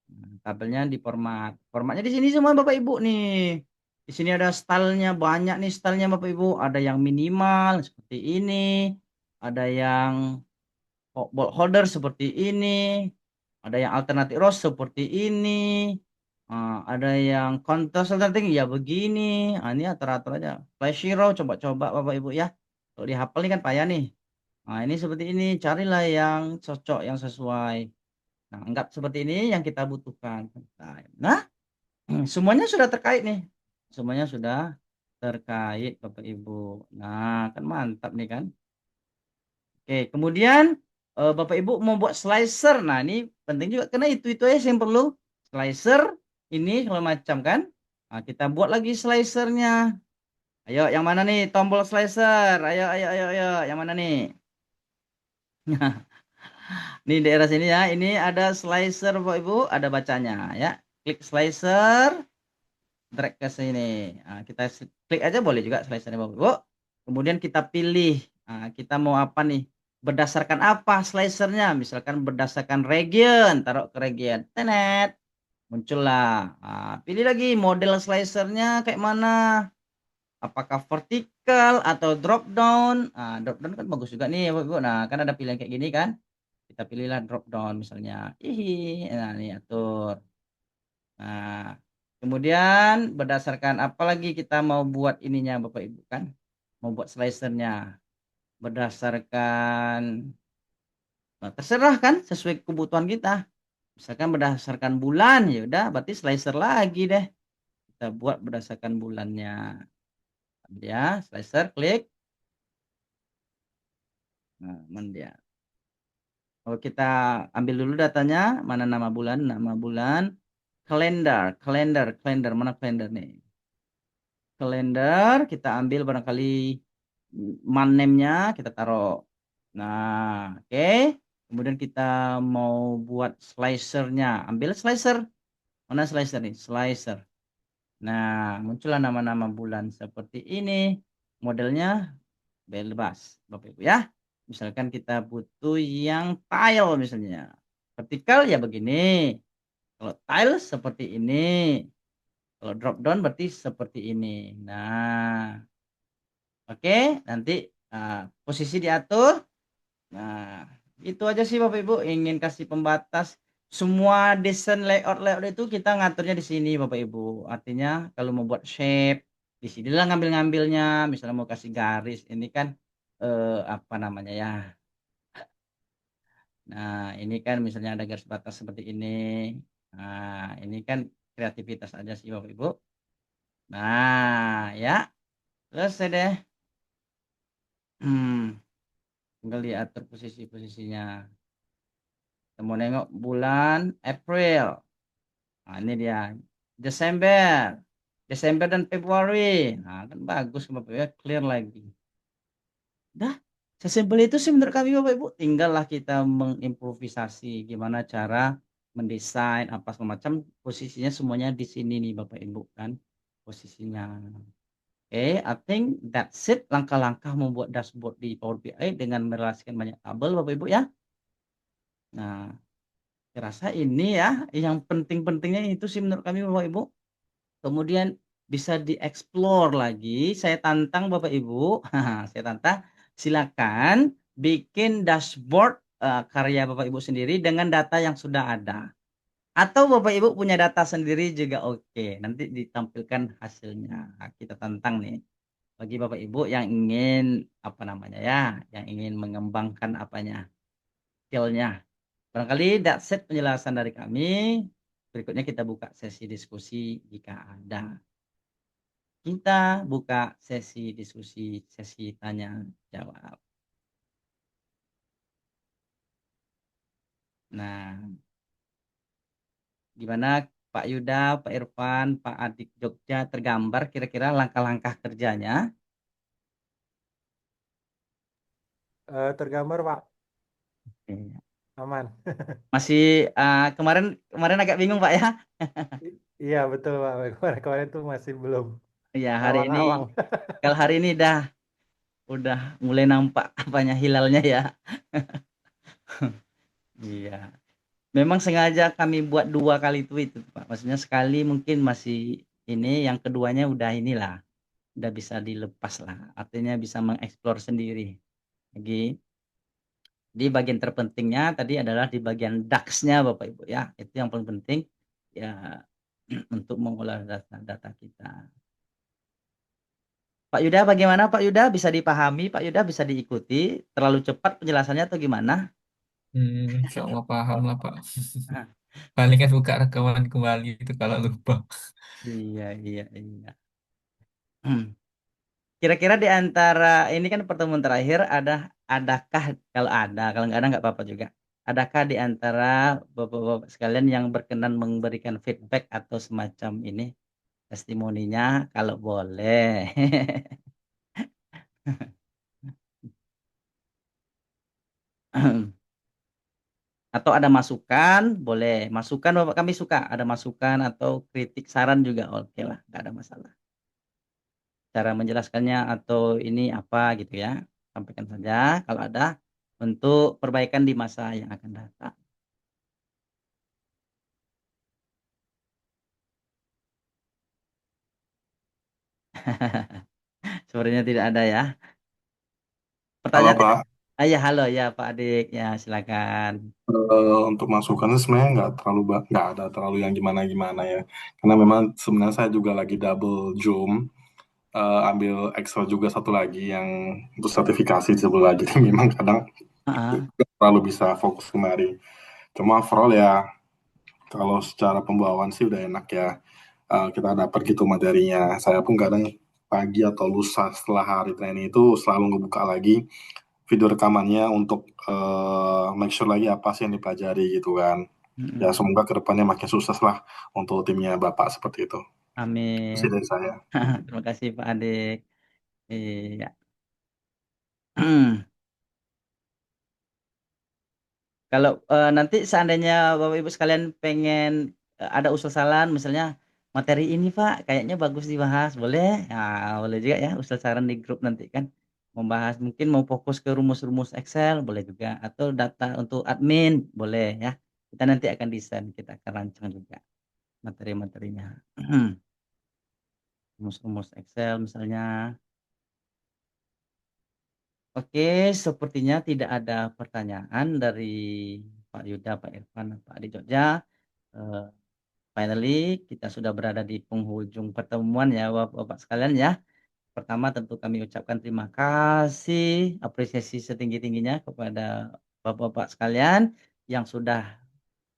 Nah, tabelnya di format. Formatnya di sini semua Bapak Ibu nih. Di sini ada stylenya, banyak nih stylenya Bapak Ibu. Ada yang minimal seperti ini. Ada yang bold holder seperti ini. Ada yang alternatif row seperti ini. Ada yang contrast alternatif ya begini. Ini atur-atur aja. Flash row coba-coba Bapak Ibu ya. Kalau dihafal ini kan payah nih. Ini seperti ini. Carilah yang cocok, yang sesuai. Nah, anggap seperti ini yang kita butuhkan. Nah, semuanya sudah terkait nih. Semuanya sudah terkait Bapak Ibu. Nah, kan mantap nih kan. Oke, kemudian Bapak Ibu mau buat slicer. Nah, ini penting juga karena itu aja yang perlu. Slicer ini kalau macam kan. Nah, kita buat lagi slicernya. Ayo, yang mana nih tombol slicer? Ayo, ayo, ayo, ayo. Yang mana nih? Nih daerah sini ya. Ini ada slicer Bapak Ibu, ada bacanya ya. Klik slicer, drag ke sini. Nah, kita klik aja boleh juga slicernya Bapak Ibu. Kemudian kita pilih. Nah, kita mau apa nih? Berdasarkan apa slicernya? Misalkan berdasarkan region, taruh ke region. Tenet. Muncullah. Nah, pilih lagi model slicernya kayak mana? Apakah vertikal atau drop down? Nah, drop down kan bagus juga nih Bapak Ibu. Nah, kan ada pilihan kayak gini kan. Kita pilihlah drop down misalnya. Nah, ini atur. Nah, kemudian berdasarkan apa lagi kita mau buat ininya Bapak Ibu kan? Mau buat slicernya. Berdasarkan, nah, terserah kan sesuai kebutuhan kita. Misalkan berdasarkan bulan, ya udah berarti slicer lagi deh. Kita buat berdasarkan bulannya. Ya, slicer, klik. Nah, dia. Oh, kita ambil dulu datanya, mana nama bulan, kalender, mana kalender nih? Kalender, kita ambil barangkali month name-nya, kita taruh. Nah, oke. Kemudian kita mau buat slicer-nya, ambil slicer. Mana slicer nih? Slicer. Nah, muncullah nama-nama bulan seperti ini. Modelnya bebas, Bapak Ibu ya. Misalkan kita butuh yang tile misalnya. Vertikal ya begini. Kalau tile seperti ini. Kalau drop down berarti seperti ini. Nah, oke, nanti posisi diatur. Nah, itu aja sih Bapak Ibu. Ingin kasih pembatas semua desain layout itu kita ngaturnya di sini Bapak Ibu. Artinya kalau mau buat shape di sinilah ngambil-ngambilnya. Misalnya mau kasih garis, ini kan apa namanya ya? Nah, ini kan misalnya ada garis batas seperti ini. Nah, ini kan kreativitas aja sih Bapak Ibu. Nah, ya, selesai deh. Tinggal diatur posisi-posisinya. Kita mau nengok bulan April. Nah, ini dia. Desember. Desember dan Februari. Nah, kan bagus Bapak Ibu ya, clear lagi. Dah, sesimpel itu sih menurut kami Bapak Ibu. Tinggallah kita mengimprovisasi gimana cara mendesain apa semacam posisinya semuanya di sini nih Bapak Ibu kan posisinya. I think that's it langkah-langkah membuat dashboard di Power BI dengan merelasikan banyak tabel Bapak Ibu ya. Nah, saya rasa ini ya yang penting-pentingnya itu sih menurut kami Bapak Ibu. Kemudian bisa dieksplor lagi. Saya tantang Bapak Ibu, saya tantang silakan bikin dashboard karya Bapak Ibu sendiri dengan data yang sudah ada. Atau Bapak Ibu punya data sendiri juga oke. Nanti ditampilkan hasilnya. Nah, kita tantang nih bagi Bapak Ibu yang ingin apa namanya ya, yang ingin mengembangkan apanya, skillnya. Barangkali that's it penjelasan dari kami. Berikutnya kita buka sesi diskusi jika ada. Kita buka sesi diskusi, sesi tanya jawab. Nah, gimana Pak Yuda, Pak Irfan, Pak Adik Jogja tergambar kira-kira langkah-langkah kerjanya? Tergambar, Pak. Oke. Aman. Masih kemarin agak bingung Pak ya? Iya, betul, Pak. Kemarin-kemarin tuh masih belum Iya, awang-awang. kalau hari ini udah mulai nampak apanya hilalnya ya. Iya. Memang sengaja kami buat 2 kali itu Pak. Maksudnya sekali mungkin masih ini, yang keduanya udah inilah, udah bisa dilepas lah. Artinya bisa mengeksplor sendiri. Lagi di bagian terpentingnya tadi adalah di bagian DAX-nya Bapak Ibu ya. Itu yang paling penting ya untuk mengolah data kita. Pak Yuda bagaimana Pak Yuda? Bisa dipahami Pak Yuda? Bisa diikuti? Terlalu cepat penjelasannya atau gimana? Insya Allah paham lah Pak. Paling kan buka rekaman kembali itu kalau lupa. Iya, iya, iya. Kira-kira di antara ini kan pertemuan terakhir adakah kalau nggak ada nggak apa-apa juga. Adakah di antara bapak-bapak sekalian yang berkenan memberikan feedback atau semacam ini testimoninya kalau boleh. Atau ada masukan, boleh. Masukan Bapak kami suka. Ada masukan atau kritik saran juga oke lah, nggak ada masalah. Cara menjelaskannya atau ini apa gitu ya. Sampaikan saja kalau ada untuk perbaikan di masa yang akan datang. Sepertinya tidak ada ya. Halo Pertanyaan tidak? Pak. Ah, ya, halo ya Pak Adik. Ya, silakan. Untuk masukannya sebenarnya nggak ada terlalu yang gimana-gimana ya. Karena memang sebenarnya saya juga lagi double Zoom, ambil Excel juga satu lagi yang untuk sertifikasi sebelah. Jadi memang kadang Ah, nggak terlalu bisa fokus kemari. Cuma overall ya, kalau secara pembawaan sih udah enak ya. Kita dapat gitu materinya. Saya pun kadang pagi atau lusa setelah hari training itu selalu ngebuka lagi video rekamannya untuk make sure lagi apa sih yang dipelajari gitu kan. Ya mm-mm. semoga kedepannya makin sukses lah untuk timnya Bapak seperti itu. Itu Amin. sih dari saya. Terima kasih Pak Adik. Iya. Kalau nanti seandainya Bapak Ibu sekalian pengen ada usul saran, misalnya materi ini Pak, kayaknya bagus dibahas, boleh? Nah, boleh juga ya usul saran di grup nanti kan. Membahas mungkin mau fokus ke rumus-rumus Excel, boleh juga. Atau data untuk admin, boleh ya. Kita nanti akan desain, kita akan rancang juga materi-materinya. Rumus-rumus Excel misalnya. Oke, sepertinya tidak ada pertanyaan dari Pak Yuda, Pak Irfan, Pak Adi Jogja. Eh, Finally, kita sudah berada di penghujung pertemuan ya Bapak-Bapak sekalian ya. Pertama tentu kami ucapkan terima kasih, apresiasi setinggi-tingginya kepada Bapak-Bapak sekalian yang sudah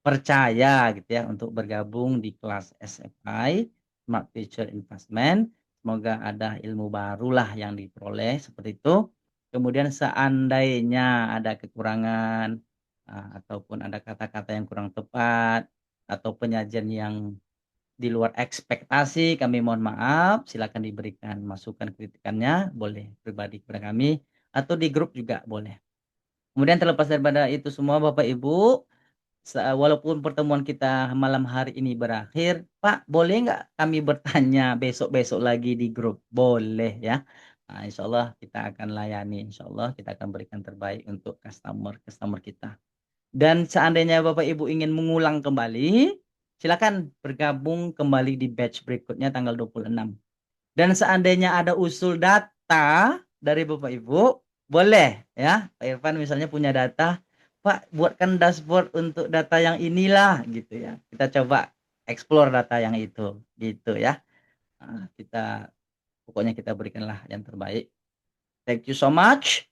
percaya gitu ya untuk bergabung di kelas SFI Smart Future Investment. Semoga ada ilmu barulah yang diperoleh seperti itu. Kemudian seandainya ada kekurangan ataupun ada kata-kata yang kurang tepat atau penyajian yang di luar ekspektasi, kami mohon maaf. Silakan diberikan masukan kritikannya, boleh pribadi kepada kami atau di grup juga boleh. Kemudian terlepas daripada itu semua Bapak Ibu, walaupun pertemuan kita malam hari ini berakhir, Pak, boleh nggak kami bertanya besok-besok lagi di grup? Boleh ya. Nah, insya Allah kita akan layani, insya Allah kita akan berikan terbaik untuk customer kita. Dan seandainya Bapak Ibu ingin mengulang kembali, silakan bergabung kembali di batch berikutnya tanggal 26. Dan seandainya ada usul data dari Bapak Ibu, boleh ya. Pak Irfan misalnya punya data, Pak buatkan dashboard untuk data yang inilah gitu ya. Kita coba explore data yang itu gitu ya. Nah, kita pokoknya kita berikanlah yang terbaik. Thank you so much.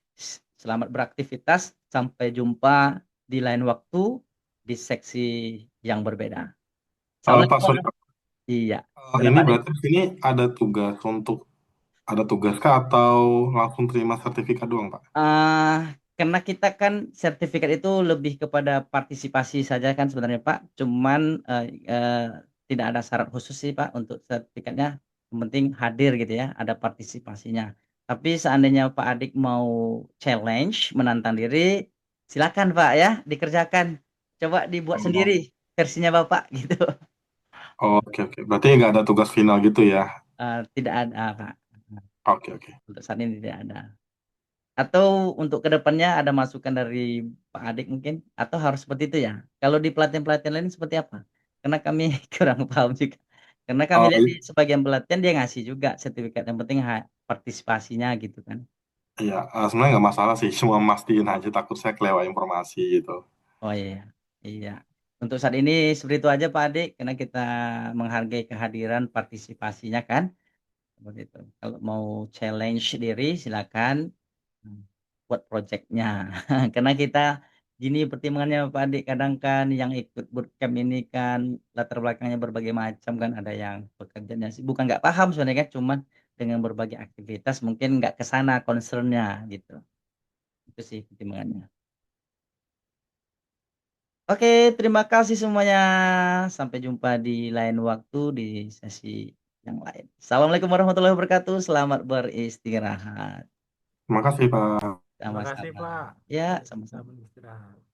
Selamat beraktivitas. Sampai jumpa di lain waktu di seksi yang berbeda. Pak Surya, Assalamualaikum. Iya. ini Kenapa, Dik? berarti ini ada tugas ada tugas kah atau langsung terima sertifikat doang Pak? eh Karena kita kan sertifikat itu lebih kepada partisipasi saja kan sebenarnya Pak. Cuman tidak ada syarat khusus sih Pak untuk sertifikatnya. Yang penting hadir gitu ya, ada partisipasinya. Tapi seandainya Pak Adik mau challenge, menantang diri, silakan Pak ya, dikerjakan. Coba dibuat sendiri Oh, versinya Bapak gitu. oke oke. Berarti nggak ada tugas final gitu ya? Tidak ada Pak. Oke oke. Untuk saat ini tidak ada. Atau untuk kedepannya ada masukan dari Pak Adik mungkin? Atau harus seperti itu ya? Kalau di pelatihan-pelatihan lain seperti apa? Karena kami kurang paham juga. Karena kami Oh lihat di sebagian pelatihan dia ngasih juga sertifikat. Yang penting partisipasinya gitu kan. iya, sebenarnya nggak masalah sih, cuma mastiin aja takut saya kelewat informasi gitu. Oh iya, iya. Untuk saat ini seperti itu aja Pak Adik. Karena kita menghargai kehadiran partisipasinya kan. Seperti itu. Kalau mau challenge diri silakan buat projectnya. Karena kita Gini pertimbangannya Pak Adik, kadang kan yang ikut bootcamp ini kan latar belakangnya berbagai macam kan, ada yang pekerjaannya sih bukan nggak paham sebenarnya kan, cuman dengan berbagai aktivitas mungkin nggak ke sana concernnya gitu. Itu sih pertimbangannya. Oke, terima kasih semuanya. Sampai jumpa di lain waktu di sesi yang lain. Assalamualaikum warahmatullahi wabarakatuh. Selamat beristirahat. Terima kasih Pak. Terima kasih Sama-sama. Pak. Ya, Ya, sama-sama. selamat istirahat.